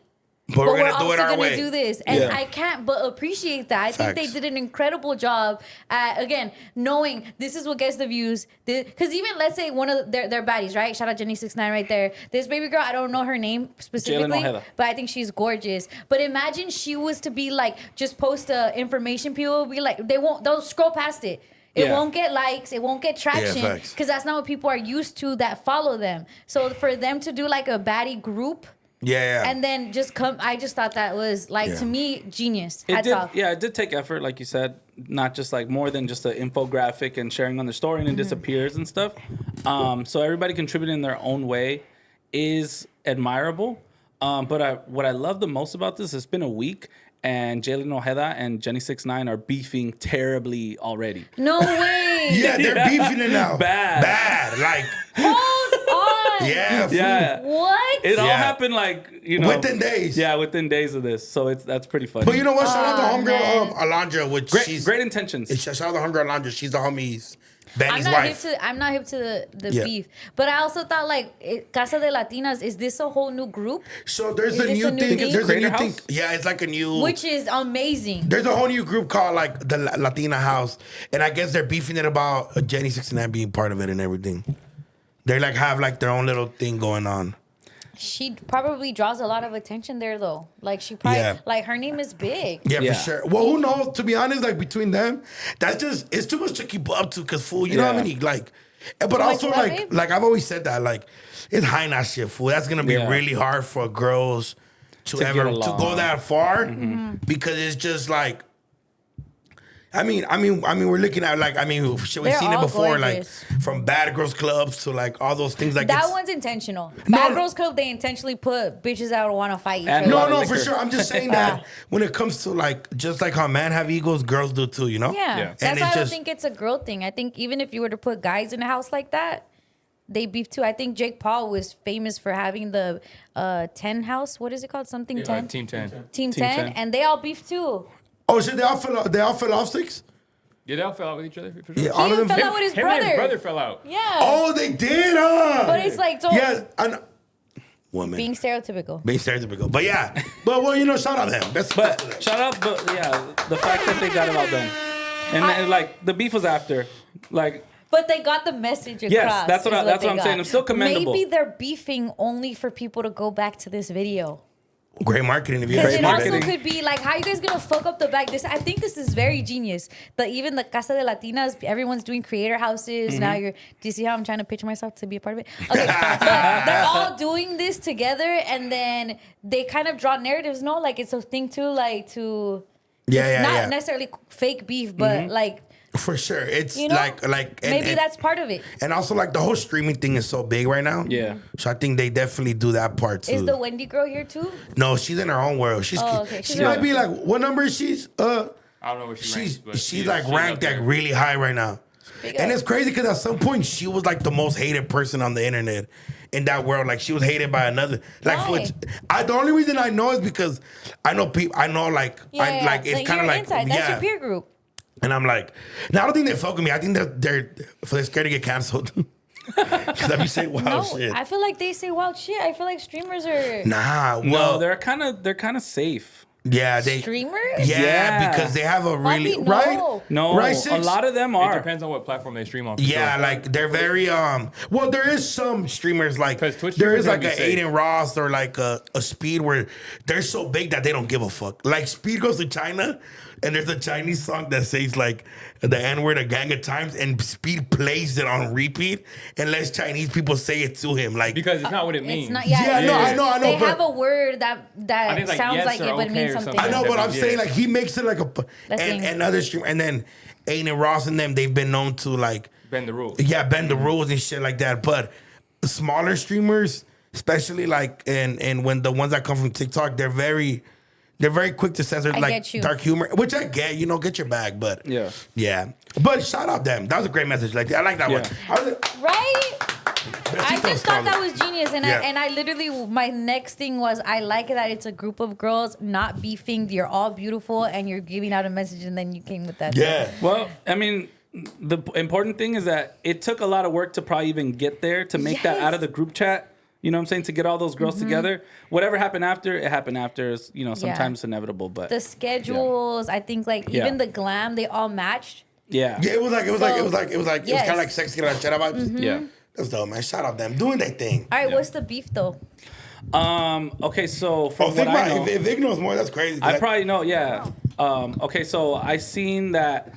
But But we're gonna do also it our gonna way. do this, and Yeah. I can't but appreciate that. I think Facts. they did an incredible job at again knowing this is what gets the views. Because even let's say one of their baddies, right? Shout out Jenny 69 right there. This baby girl, I don't know her name specifically, Ojeda. but I think she's gorgeous. But imagine she was to be like just post information. People will be like they'll scroll past it. It Yeah. won't get likes. It won't get traction facts. because that's not what people are used to that follow them. So for them to do like a baddie group. Yeah. And then just come. I just thought that was like to me genius. It Hats did, off. yeah, it did take effort, like you said, not just like more than just an infographic and sharing on their story and it disappears and stuff. So everybody contributing in their own way is admirable. But what I love the most about this, it's been a week and Jalen Ojeda and Jenny 69 are beefing terribly already. No way. Yeah, they're beefing it now. Bad. Like, Hold on. yeah. fool. Yeah. What? It all Yeah. happened like, you know. Within days. Yeah, within days of this. So that's pretty funny. But you know what? Shout out to man. homegirl Alondra, which she's Great intentions. Shout out to homegirl Alondra. She's the homie's I'm Benny's not wife. hip to the Yeah. beef, but I also thought like Casa de Latinas. Is this a whole new group? So there's Is a this new a new thing. thing? There's a new Creator thing. House? Yeah, it's like a new. Which is amazing. There's a whole new group called like the Latina House, and I guess they're beefing it about Jenny 69 being part of it and everything. They like have like their own little thing going on. She probably draws a lot of attention there though. Like she probably Yeah. like her name is big. Yeah, Yeah. for sure. Well, who knows? To be honest, like between them, that's just it's too much to keep up to. Cause fool, you know how Yeah. many like, but much also what, like babe? like I've always said that like it's high notch shit, fool. That's gonna be Yeah. really hard for girls to To ever get to along. go that far Mm-hmm. because it's just like. I mean, we're looking at like, we've They're seen it all before, gorgeous. like from bad girls clubs to like all those things. Like That it's- one's intentional. No, Bad no. Girls Club, they intentionally put bitches that want to fight each And other. a lot No, of no, for liquor. sure. I'm just saying that when it comes to like, just like how men have egos, girls do too. You know? Yeah. Yeah. That's And why I it's don't just- think it's a girl thing. I think even if you were to put guys in a house like that, they beef too. I think Jake Paul was famous for having the 10 house. What is it called? Something 10? Team 10. Team 10. 10. And they all beef too. Oh shit! They all fell off six. Yeah, they all fell out with each other for sure. Yeah, He all of them. fell out with his Him brother. and his brother fell out. Yeah. Oh, they did, huh? But it's like, so yeah, woman being stereotypical. being stereotypical, but yeah, but well, you know, shout out them. That's But shout out, but yeah, the fact that they got it all done. And like the beef was after. Like But they got the message across. Yes, that's what is that's they what I'm got. saying. It's still commendable. Maybe they're beefing only for people to go back to this video. great marketing. If you Because guys it know also that. could be like, how you guys gonna fuck up the back? I think this is very genius. Even the Casa de Latinas, everyone's doing creator houses. Mm-hmm. Now do you see how I'm trying to pitch myself to be a part of it? Okay, but they're all doing this together, and then they kind of draw narratives. No, like it's a thing too, like to not necessarily fake beef, but like. For sure, it's You know, like maybe that's part of it. and also like the whole streaming thing is so big right now. Yeah. So I think they definitely do that part too. Is the Wendy girl here too? No, she's in her own world. She's okay. she She's might in- be like what number is she's I don't know where she ranks, but she's like ranked like up there. really high right now. And it's crazy because at some point she was like the most hated person on the internet in that world. Like she was hated by another. Like the only reason I know is because I know people. I know like it's kind of like inside. That's your peer group. And I'm like, now I don't think they fuck with me. I think they're scared to get canceled. Because I be saying wild shit. I feel like they say wild shit. I feel like streamers are No, they're kind of safe. Yeah, streamers. Yeah, because they have a really right. A lot of them are. It depends on what platform they stream on. Yeah, sure. like they're very Well, there is some streamers like Twitch there is like can an be safe. Aiden Ross or like a Speed where they're so big that they don't give a fuck. Like Speed goes to China and there's a Chinese song that says like the N-word a gang of times and Speed plays it on repeat and lets Chinese people say it to him. Like because it's not what it means. It's not. I know. They have a word that like sounds yes like or it, but it okay means or something. something. I know, but I'm Yeah. saying like he makes it like and other stream and then Aiden Ross and them they've been known to like Bend the rules. Yeah, bend the rules and shit like that. But smaller streamers, especially like and when the ones that come from TikTok, they're very quick to censor like dark humor, which I get, get your bag, but yeah. But shout out them. That was a great message. Like I like that one. Right? I just thought that was genius, and Yeah. I literally my next thing was I like that it's a group of girls not beefing. You're all beautiful, and you're giving out a message, and then you came with that. Yeah. Well, I mean, the important thing is that it took a lot of work to probably even get there to make that out of the group chat. You know what I'm saying? To get all those girls together. Whatever happened after, it happened after. Sometimes it's inevitable, but the schedules, I think like even the glam, they all matched. Yeah. Yeah, it was kind of like sexy ranchera vibes. Yeah. That's dope, man. Shout out them doing their thing. All right, what's the beef though? Okay, so from Vick what I know, if Vick knows more, that's crazy. I probably know. Yeah. Okay, so I seen that.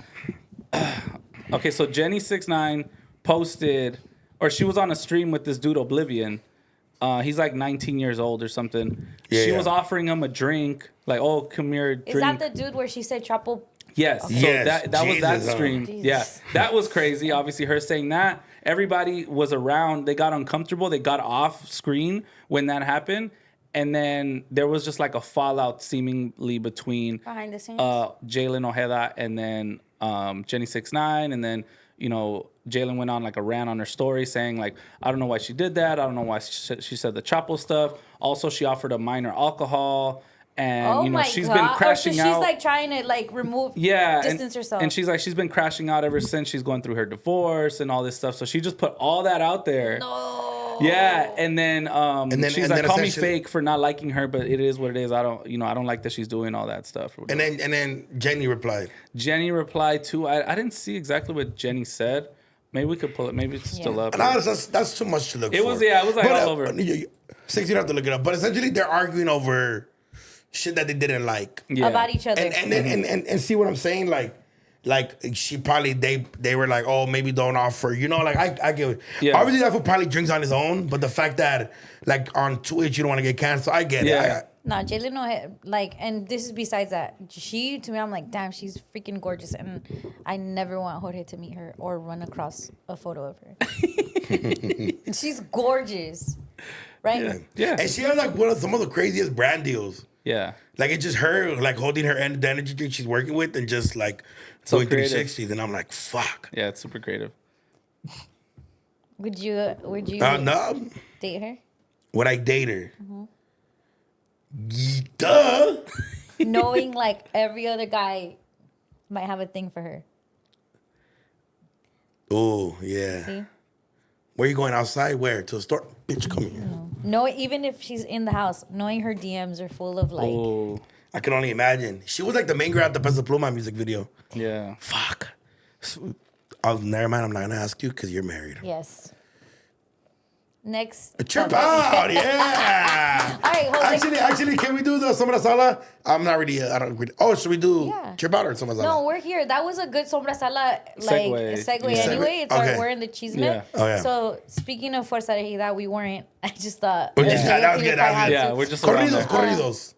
Okay, so Jenny69 posted, or she was on a stream with this dude Oblivion. He's like 19 years old or something. Yeah, she was offering him a drink, like, oh, come here, drink. Is that the dude where she said Chapo? Yes. So Yes. that was that Jesus, stream. Yeah. That was crazy. Obviously, her saying that. Everybody was around. They got uncomfortable. They got off screen when that happened. And then there was just like a fallout seemingly between Behind the scenes? Jalen Ojeda and then Jenny69. And then, Jalen went on like a rant on her story saying like, I don't know why she did that. I don't know why she said the Chapo stuff. Also, she offered a minor alcohol. And, she's been crashing so out. she's like trying to like remove, distance herself. And she's like, she's been crashing out ever since she's going through her divorce and all this stuff. So she just put all that out there. No. Yeah. And then she's like, call me essentially- fake for not liking her, but it is what it is. I don't like that she's doing all that stuff. And then Jenny replied. Jenny replied too. I didn't see exactly what Jenny said. Maybe we could pull it. Maybe it's still up. No, that's too much to look for. It was like all over. 6, you have to look it up. But essentially, they're arguing over shit that they didn't like about each other. And see what I'm saying? Like she probably they were like, oh, maybe don't offer. I get it. Yeah. Obviously, that fool probably drinks on his own. But the fact that like on Twitch you don't want to get canceled, I get it. Nah, Jalen, and this is besides that. She, to me, I'm like, damn, she's freaking gorgeous. And I never want Jorge to meet her or run across a photo of her. She's gorgeous. Right? Yeah. And she has like some of the craziest brand deals. Yeah. Like it's just her like holding her the energy drink she's working with and just like So doing creative. 360s. And I'm like, fuck. Yeah, it's super creative. Would you No. date her? Would I date her? Duh. Knowing like every other guy might have a thing for her. Oh, yeah. See? Where you going outside? Where? To the store? Bitch, come here. No, even if she's in the house, knowing her DMs are full of like. Oh. I can only imagine. She was like the main girl at the Peso Pluma music video. Yeah. Fuck. Never mind. I'm not gonna ask you because you're married. Yes. Next. Trip out, yeah. All right, Jose. Actually, can we do the Sombra Sala? I'm not really. I don't. Really, should we do Trip out or Sombra Sala? No, we're here. That was a good Sombra Sala segue anyway. It's Okay. we're in the chisme. Yeah. Oh, yeah. So speaking of Fuerza Regida, we weren't. I just thought. That was good. Yeah, we're just around there. Corridos.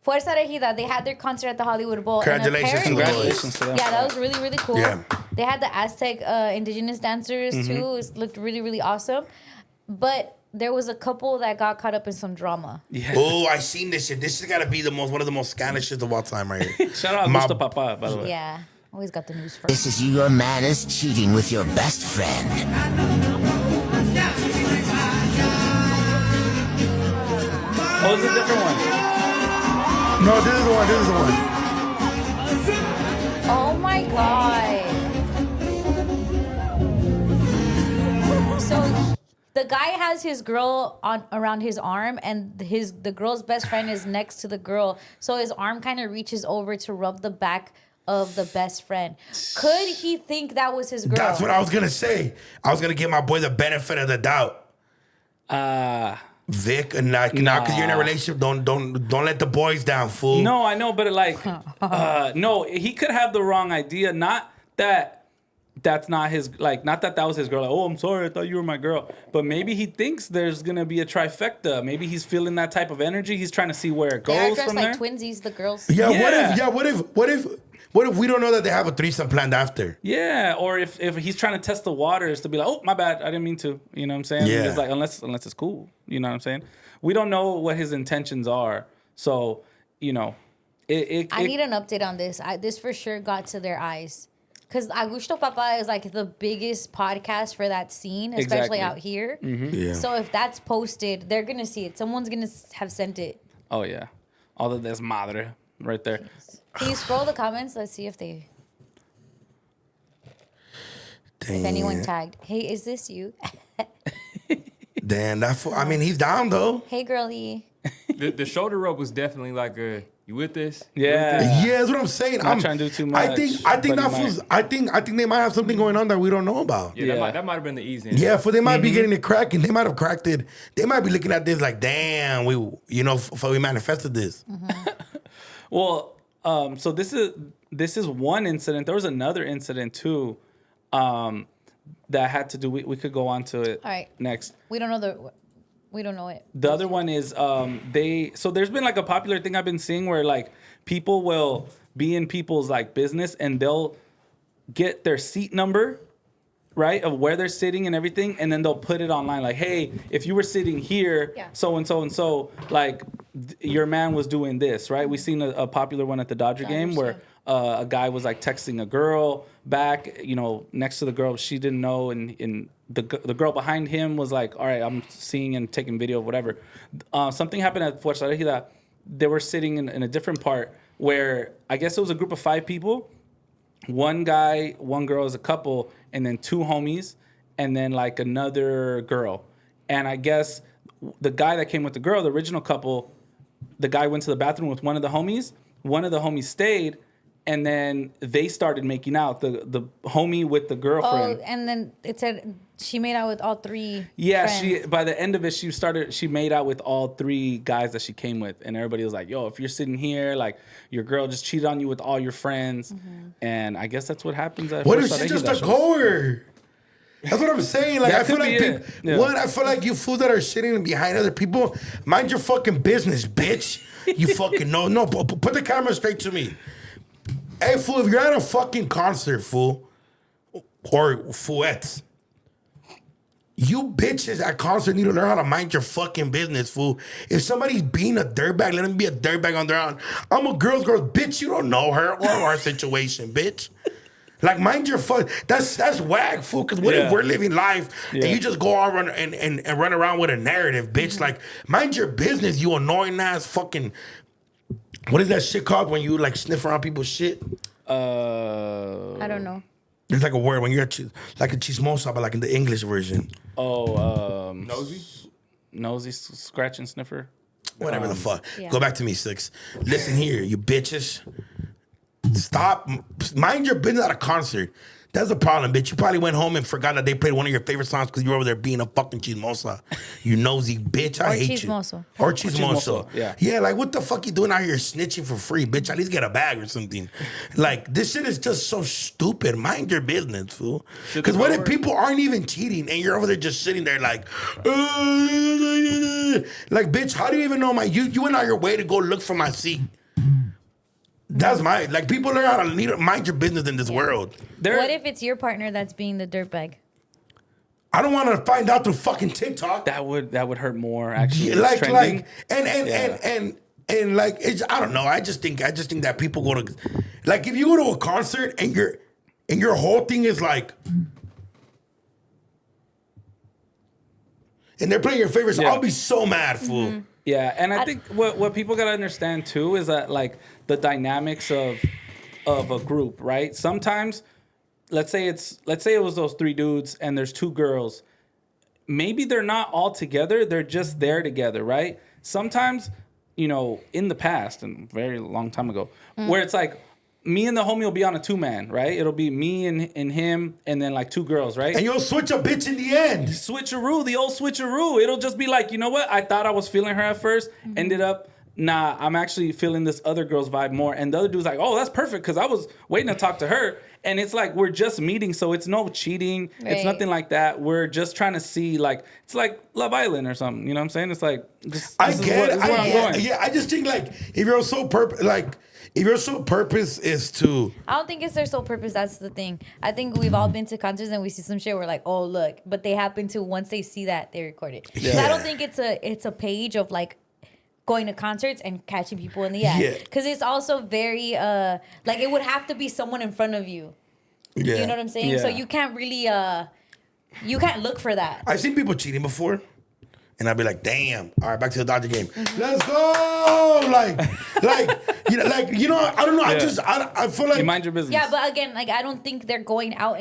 Fuerza Regida, they had their concert at the Hollywood Bowl. Congratulations and to the Congratulations to them. Yeah, that was really, really cool. Yeah. They had the Aztec indigenous dancers too. It looked really, really awesome. But there was a couple that got caught up in some drama. Yeah. Oh, I seen this shit. This has got to be one of the most scandalous shits of all time right here. Shout out My- Gusto Papa, by the way. Yeah. Always got the news first. This is your man is cheating with your best friend. Oh, it's a different one. No, this is the one. This is the one. Oh my god. So the guy has his girl on around his arm, and the girl's best friend is next to the girl. So his arm kind of reaches over to rub the back of the best friend. Could he think that was his girl? That's what I was gonna say. I was gonna give my boy the benefit of the doubt. Vick, and now because you're in a relationship, don't let the boys down, fool. No, I know, but like, no, he could have the wrong idea. Not that that's not his, like, not that was his girl. Like, oh, I'm sorry, I thought you were my girl. But maybe he thinks there's gonna be a trifecta. Maybe he's feeling that type of energy. He's trying to see where it They are goes dressed from like there. twinsies, the girls. Yeah. What if we don't know that they have a threesome planned after? Yeah, or if he's trying to test the waters to be like, oh, my bad, I didn't mean to. You know what I'm saying? Yeah. It's like, unless it's cool. You know what I'm saying? We don't know what his intentions are. So, you know, I need an update on this. This for sure got to their eyes. Because Augusto Papa is like the biggest podcast for that scene, especially out here. Mm-hmm. Yeah. So if that's posted, they're going to see it. Someone's going to have sent it. Oh, yeah. All of this madre right there. Can you scroll the comments? Let's see if they... Damn. If anyone tagged. Hey, is this you? Damn, I mean, he's down though. Hey, girlie. The shoulder rub was definitely like a, you with this? Yeah. Yeah, that's what I'm saying. Not trying to do too much. I think that was. I think they might have something going on that we don't know about. Yeah, that might have been the easy end. Yeah, for they might be getting it cracking. They might have cracked it. They might be looking at this like, damn, we manifested this. Well, so this is one incident. There was another incident too, that had to do. We could go on to it. All right. Next. We don't know it. The other one is so there's been like a popular thing I've been seeing where like people will be in people's like business and they'll get their seat number, right, of where they're sitting and everything, and then they'll put it online like, hey, if you were sitting here, so and so and so, like your man was doing this, right? We seen a popular one at the Dodger game where a guy was like texting a girl back, you know, next to the girl she didn't know, and the girl behind him was like, all right, I'm seeing and taking video of whatever. Something happened at Fortnite that they were sitting in a different part where I guess it was a group of 5 people. One guy, one girl as a couple, and then 2 homies, and then like another girl. And I guess the guy that came with the girl, the original couple, the guy went to the bathroom with one of the homies. One of the homies stayed, and then they started making out, the homie with the girlfriend. Oh, and then it said she made out with all 3 Yeah, friends. by the end of it, she made out with all 3 guys that she came with. And everybody was like, yo, if you're sitting here, like your girl just cheated on you with all your friends. And I guess that's what happens at What if she's just a goer? That's what I'm saying. Like, That I feel could like be it. Yeah. I feel like you fools that are sitting behind other people, mind your fucking business, bitch. You fucking no, put the camera straight to me. Hey, fool, if you're at a fucking concert, fool, or fooettes, you bitches at concert need to learn how to mind your fucking business, fool. If somebody's being a dirtbag, let them be a dirtbag on their own. I'm a girl's girl, bitch. You don't know her or our situation, bitch. Like, mind your fuck. That's whack, fool. Because what if we're living life and you just go on and run around with a narrative, bitch? Like, mind your business, you annoying ass fucking. What is that shit called when you like sniff around people's shit? I don't know. There's like a word when you're like a chismosa, but like in the English version. Oh, Nosy, scratch and sniffer. Whatever the fuck. Yeah. Go back to me, 6. Listen here, you bitches. Stop. Mind your business at a concert. That's the problem, bitch. You probably went home and forgot that they played one of your favorite songs because you were over there being a fucking chismosa. You nosy bitch. I hate chismoso. you. Or chismoso. Yeah. Yeah, like what the fuck you doing out here snitching for free, bitch? At least get a bag or something. Like, this shit is just so stupid. Mind your business, fool. Because what if people aren't even cheating and you're over there just sitting there like, bitch, how do you even know you went out your way to go look for my seat? That's people learn how to mind your business in this world. What if it's your partner that's being the dirtbag? I don't want to find out through fucking TikTok. That would hurt more, actually. Yeah, and And like, I don't know. I just think that people go to, like, if you go to a concert and your whole thing is like, and they're playing your favorites, I'll be so mad, fool. Yeah, and I think what people gotta understand too is that like the dynamics of a group, right? Sometimes, let's say it was those 3 dudes and there's 2 girls. Maybe they're not all together; they're just there together, right? Sometimes, in the past and very long time ago, where it's like me and the homie will be on a 2-man, right? It'll be me and him, and then like 2 girls, right? And you'll switch a bitch in the end. Switcheroo, the old switcheroo. It'll just be like, you know what? I thought I was feeling her at first, ended up, nah, I'm actually feeling this other girl's vibe more. And the other dude's like, oh, that's perfect, because I was waiting to talk to her. And it's like, we're just meeting, so it's no cheating. Right. It's nothing like that. We're just trying to see, like, it's like Love Island or something. You know what I'm saying? It's like, I get it. Yeah, I just think, like, if your sole purpose is to... I don't think it's their sole purpose. That's the thing. I think we've all been to concerts and we see some shit. We're like, oh, look. But they happen to, once they see that, they record it. Yeah. I don't think it's a page of, like, going to concerts and catching people in the act. Because it's also very, like, it would have to be someone in front of you. Yeah. You know what I'm saying? Yeah. So you can't really, you can't look for that. I've seen people cheating before. And I'd be like, damn. All right, back to the Dodger game. Let's go. I don't know. Yeah. I feel like... You mind your business. Yeah, but again, like, I don't think they're going out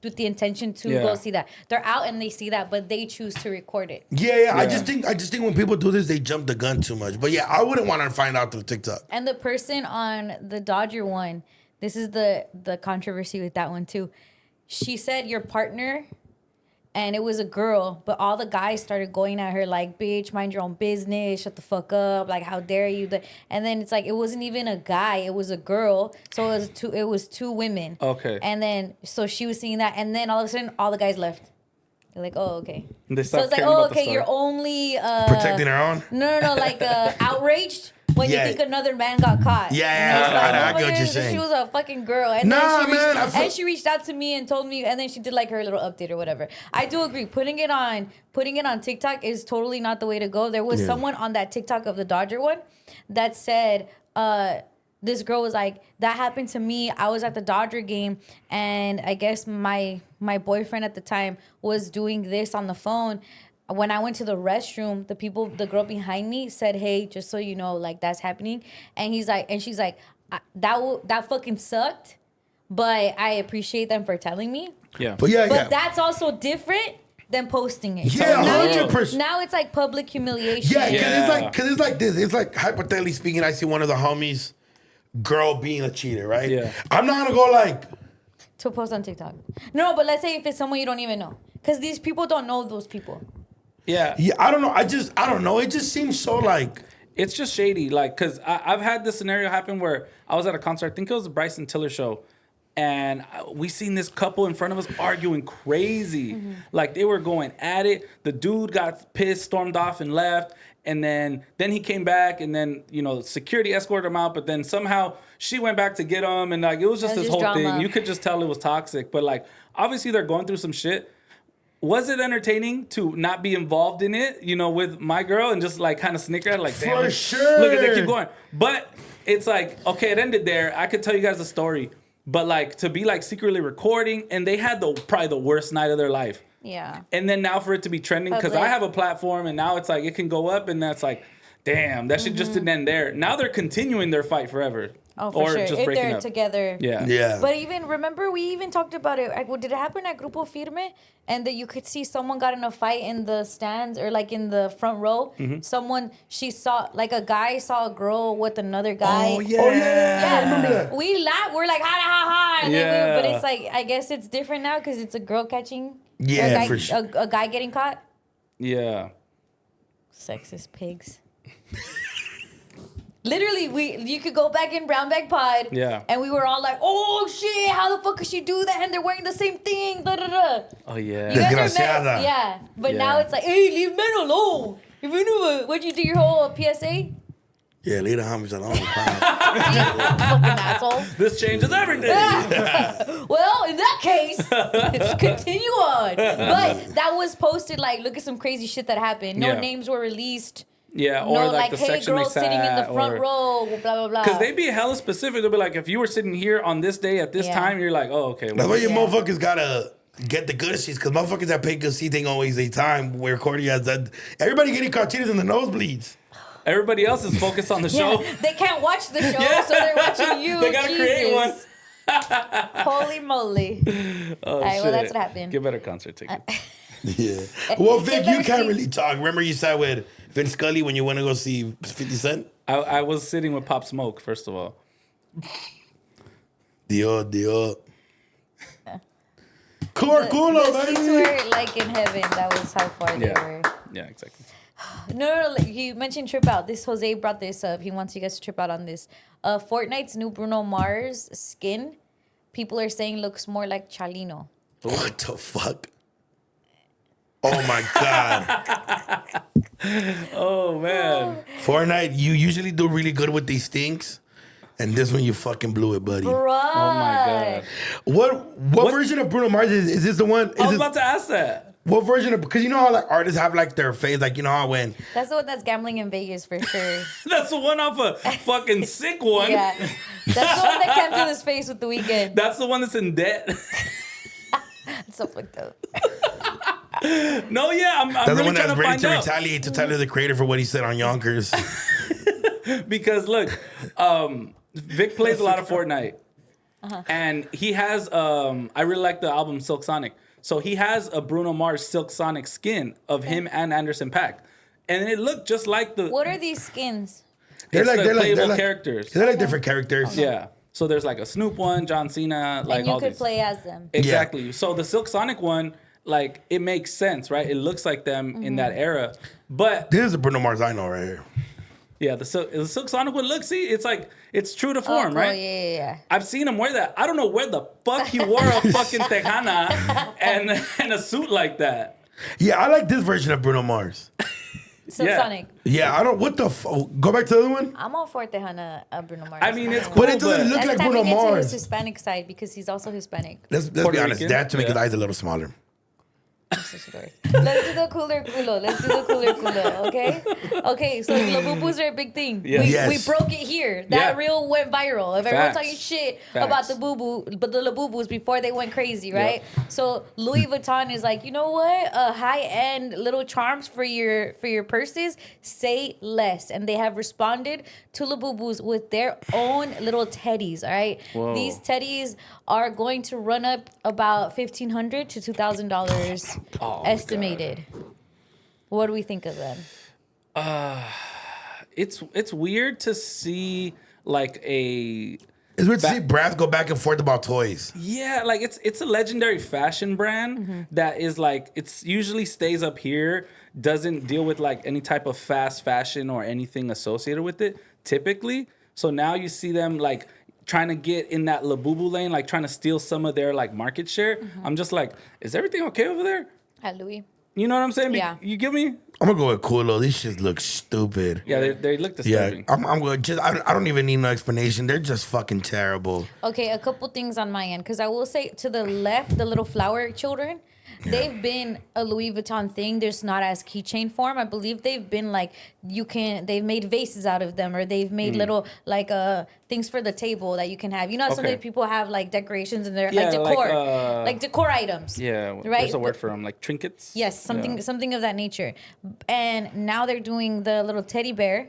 with the intention to go see that. They're out and they see that, but they choose to record it. Yeah. I just think when people do this, they jump the gun too much. But yeah, I wouldn't want to find out through TikTok. And the person on the Dodger one, this is the controversy with that one too. She said your partner... And it was a girl, but all the guys started going at her like, bitch, mind your own business, shut the fuck up, like, how dare you? And then it's like, it wasn't even a guy, it was a girl. So it was 2 women. Okay. And then, so she was seeing that, and then all of a sudden, all the guys left. They're like, oh, okay. They so it's like, oh, okay, you're only... protecting her own? No, like, outraged when you think another man got caught. Yeah, I get what you're saying. She was a fucking girl. And then she reached out to me and told me, and then she did like her little update or whatever. I do agree. Putting it on TikTok is totally not the way to go. There was someone on that TikTok of the Dodger one that said, this girl was like, that happened to me. I was at the Dodger game, and I guess my boyfriend at the time was doing this on the phone. When I went to the restroom, the girl behind me said, hey, just so you know, like, that's happening. And she's like, that fucking sucked, but I appreciate them for telling me. Yeah. But that's also different than posting it. Yeah, so 100%. Now it's like public humiliation. Yeah, because it's like this. It's like, hypothetically speaking, I see one of the homies, girl being a cheater, right? Yeah. I'm not going to go like... to post on TikTok. No, but let's say if it's someone you don't even know. Because these people don't know those people. Yeah. Yeah, I don't know. I don't know. It just seems so like... It's just shady. Like, because I've had this scenario happen where I was at a concert. I think it was the Bryson Tiller show. And we seen this couple in front of us arguing crazy. Mm-hmm. Like, they were going at it. The dude got pissed, stormed off, and left. And then he came back, and then, security escorted him out. But then somehow she went back to get him. And, like, it was just this whole drama. Thing. You could just tell it was toxic. But, like, obviously they're going through some shit. Was it entertaining to not be involved in it, with my girl and just like kind of snicker at it, like, damn, for sure. Look at that, keep going. But it's like, okay, it ended there. I could tell you guys a story, but like to be like secretly recording, and they had probably the worst night of their life. Yeah. And then now for it to be trending, because I have a platform and now it's like it can go up, and that's like, damn, that shit just didn't end there. Now they're continuing their fight forever. Oh, for sure. If they're up together. Yeah. But remember, we even talked about it. Did it happen at Grupo Firme? And that you could see someone got in a fight in the stands or like in the front row. Mm-hmm. She saw, like a guy saw a girl with another guy. Oh, yeah. I remember that. We laugh. We're like, ha, ha, ha. And then but it's like, I guess it's different now because it's a girl catching. Yeah, for sure. A guy getting caught. Yeah. Sexist pigs. Literally, you could go back in Brown Bag Pod, and we were all like, "Oh shit! How the fuck could she do that? And they're wearing the same thing." Da, da, da. Oh yeah. You guys are but now it's like, "Hey, leave men alone." If you knew what'd you do your whole PSA? Yeah, leave the homies alone. Fucking assholes. This changes everything. Well, in that case, continue on. But that was posted like, look at some crazy shit that happened. No names were released. Yeah, or no, like the hey, section girl they sat sitting in the front or, row, blah blah blah. Because they be hella specific. They'll be like, if you were sitting here on this day at this time, you're like, oh, okay. That's why you motherfuckers gotta get the good seats, because motherfuckers that pay good seats ain't always their time. Where Cordy has that. Everybody getting caught cheating in the nosebleeds. Everybody else is focused on the show. They can't watch the show, so they're watching you. They gotta create one. Holy moly. All right, well, that's what happened. Get better concert tickets. Yeah. Well, Vic, you can't really talk. Remember you sat with Vince Scully when you went to go see 50 Cent? I was sitting with Pop Smoke, first of all. Dior. The seats were like in heaven. That was how far they were. Yeah, exactly. No, you mentioned trip out. This Jose brought this up. He wants you guys to trip out on this. Fortnite's new Bruno Mars skin, people are saying looks more like Chalino. What the fuck? Oh my God. Oh man. Fortnite, you usually do really good with these things. And this one you fucking blew it, buddy. Bruh. Oh my God. What version of Bruno Mars is this the one? I was about to ask that. What version of, because you know how like artists have like their face, like you know how when That's the one that's gambling in Vegas for sure. That's the one off a fucking sick one. Yeah. That's the one that can't feel his face with the weekend. That's the one that's in debt. It's so fucked up. No, yeah, I'm that's the really one trying that's to ready find to out. retaliate to Tyler the Creator for what he said on Yonkers. Because look, Vic plays a lot of Fortnite. And he has, I really like the album Silk Sonic. So he has a Bruno Mars Silk Sonic skin of him and Anderson .Paak. And it looked just like the... What are these skins? They're It's like the they're playable like characters. They're like different characters. Yeah. So there's like a Snoop one, John Cena, like And you all could these. play as them. Exactly. Yeah. So the Silk Sonic one, like it makes sense, right? It looks like them in that era. But this is the Bruno Mars I know right here. Yeah, the Silk Sonic one. Look, see, it's like it's true to form, cool. right? Yeah. I've seen him wear that. I don't know where the fuck he wore a fucking tejana and a suit like that. Yeah, I like this version of Bruno Mars. Silk Sonic. Yeah, I don't. What the fuck? Go back to the other one. I'm all for Tejana Bruno Mars. I mean, it's cool, but it doesn't look like Bruno That's tapping into Mars. his Hispanic side because he's also Hispanic. Let's be honest. They have to make his eyes a little smaller. Let's do the cooler culo. Let's do the cooler culo, okay? Okay, so labubus are a big thing. Yes. We broke it here. That reel went viral. If everyone's Facts. talking shit about the boo-boo, but the labubus before they went crazy, right? So Louis Vuitton is like, you know what? High-end little charms for your purses, say less. And they have responded to labubus with their own little teddies, all right? Whoa. These teddies are going to run up about $1,500 to $2,000 estimated. What do we think of them? It's weird to see like a. It's weird to see brands go back and forth about toys. Yeah, like it's a legendary fashion brand that is like it's usually stays up here, doesn't deal with like any type of fast fashion or anything associated with it typically. So now you see them like trying to get in that Labubu lane, like trying to steal some of their like market share. I'm just like, is everything okay over there? At Louis. You know what I'm saying? Yeah. You give me? I'm gonna go with Kulo. These shit look stupid. Yeah, they look disturbing. Yeah, I'm going. I don't even need no explanation. They're just fucking terrible. Okay, a couple things on my end because I will say to the left, the little flower children, they've been a Louis Vuitton thing. There's not as keychain form. I believe they've been like they've made vases out of them or they've made little like things for the table that you can have. You know how some people have like decorations in there, like decor, like decor items. Yeah, right. There's a word for them, like trinkets. Yes, something of that nature. And now they're doing the little teddy bear,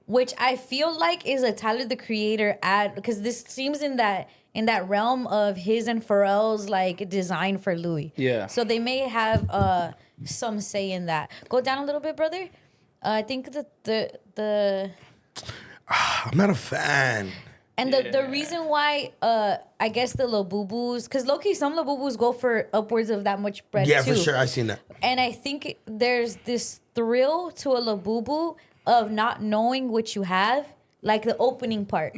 which I feel like is a Tyler the Creator ad because this seems in that realm of his and Pharrell's like design for Louis. Yeah. So they may have some say in that. Go down a little bit, brother. I think that the I'm not a fan. and the reason why I guess the Labubus, because low-key some Labubus go for upwards of that much bread Yeah, too. for sure. I seen that. And I think there's this thrill to a Labubu of not knowing what you have, like the opening part.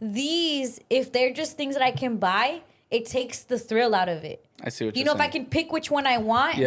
These, if they're just things that I can buy, it takes the thrill out of it. I see what You you're know, saying. if I can pick which one I want,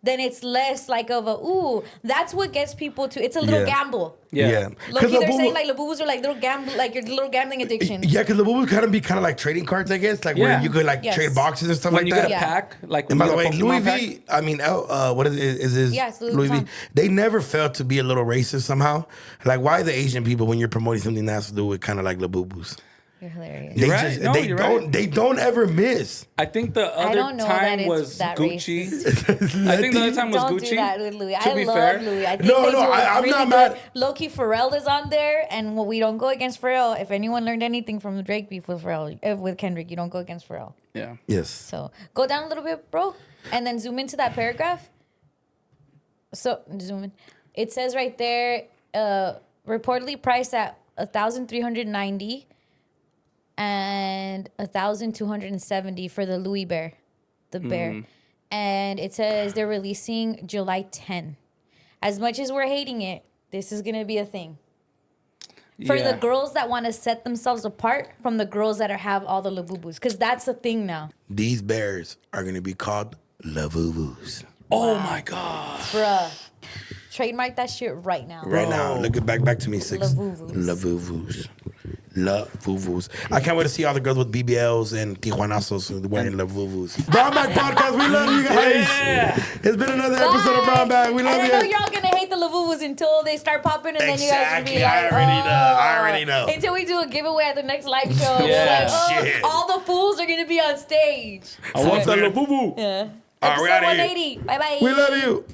then it's less like of a ooh. That's what gets people to. It's a little gamble. Yeah. Look, they're saying like Labubus are like little gamble, like your little gambling addiction. Yeah, because Labubus kind of like trading cards, I guess, like where you could like trade boxes and stuff when like you that. get a pack, like and by the way, Pokemon Louis pack. V. I mean, what is this? Yeah, it's Louis V. Vuitton. They never failed to be a little racist somehow. Like, why the Asian people when you're promoting something that has to do with kind of like Labubus? You're hilarious. They they don't ever miss. I think the I other don't know time that was it's that Gucci. racist. I think the other time was Don't Gucci. do that with Louis. To I be love fair. Louis. I think they do I'm really not good. mad. Low-key Pharrell is on there, and we don't go against Pharrell. If anyone learned anything from the Drake beef with Pharrell, with Kendrick, you don't go against Pharrell. Yeah. Yes. So go down a little bit, bro, and then zoom into that paragraph. So zoom in. It says right there, reportedly priced at $1,390 and $1,270 for the Louis Bear, the bear. And it says they're releasing July 10. As much as we're hating it, this is gonna be a thing. For the girls that want to set themselves apart from the girls that have all the Labubus. Because that's a thing now. These bears are going to be called Lavuvus. Oh my God. Bruh. Trademark that shit right now. Right now. Look it back to me, Six. Lavuvus. Lavuvus. Lavuvus. I can't wait to see all the girls with BBLs and Tijuanazos wearing Lavuvus. Brown Bag Podcast, we love you guys. Yeah. It's been another episode of Brown Bag. We love and you. I know you're all gonna hate the Lavuvus until they start popping, and then you guys will be Exactly. like, I already know. Until we do a giveaway at the next live show. Yeah. Like, Shit. all the fools are gonna be on stage. I want that Labubu. Yeah. All right, Episode we outta here. 180. Bye bye. We love you.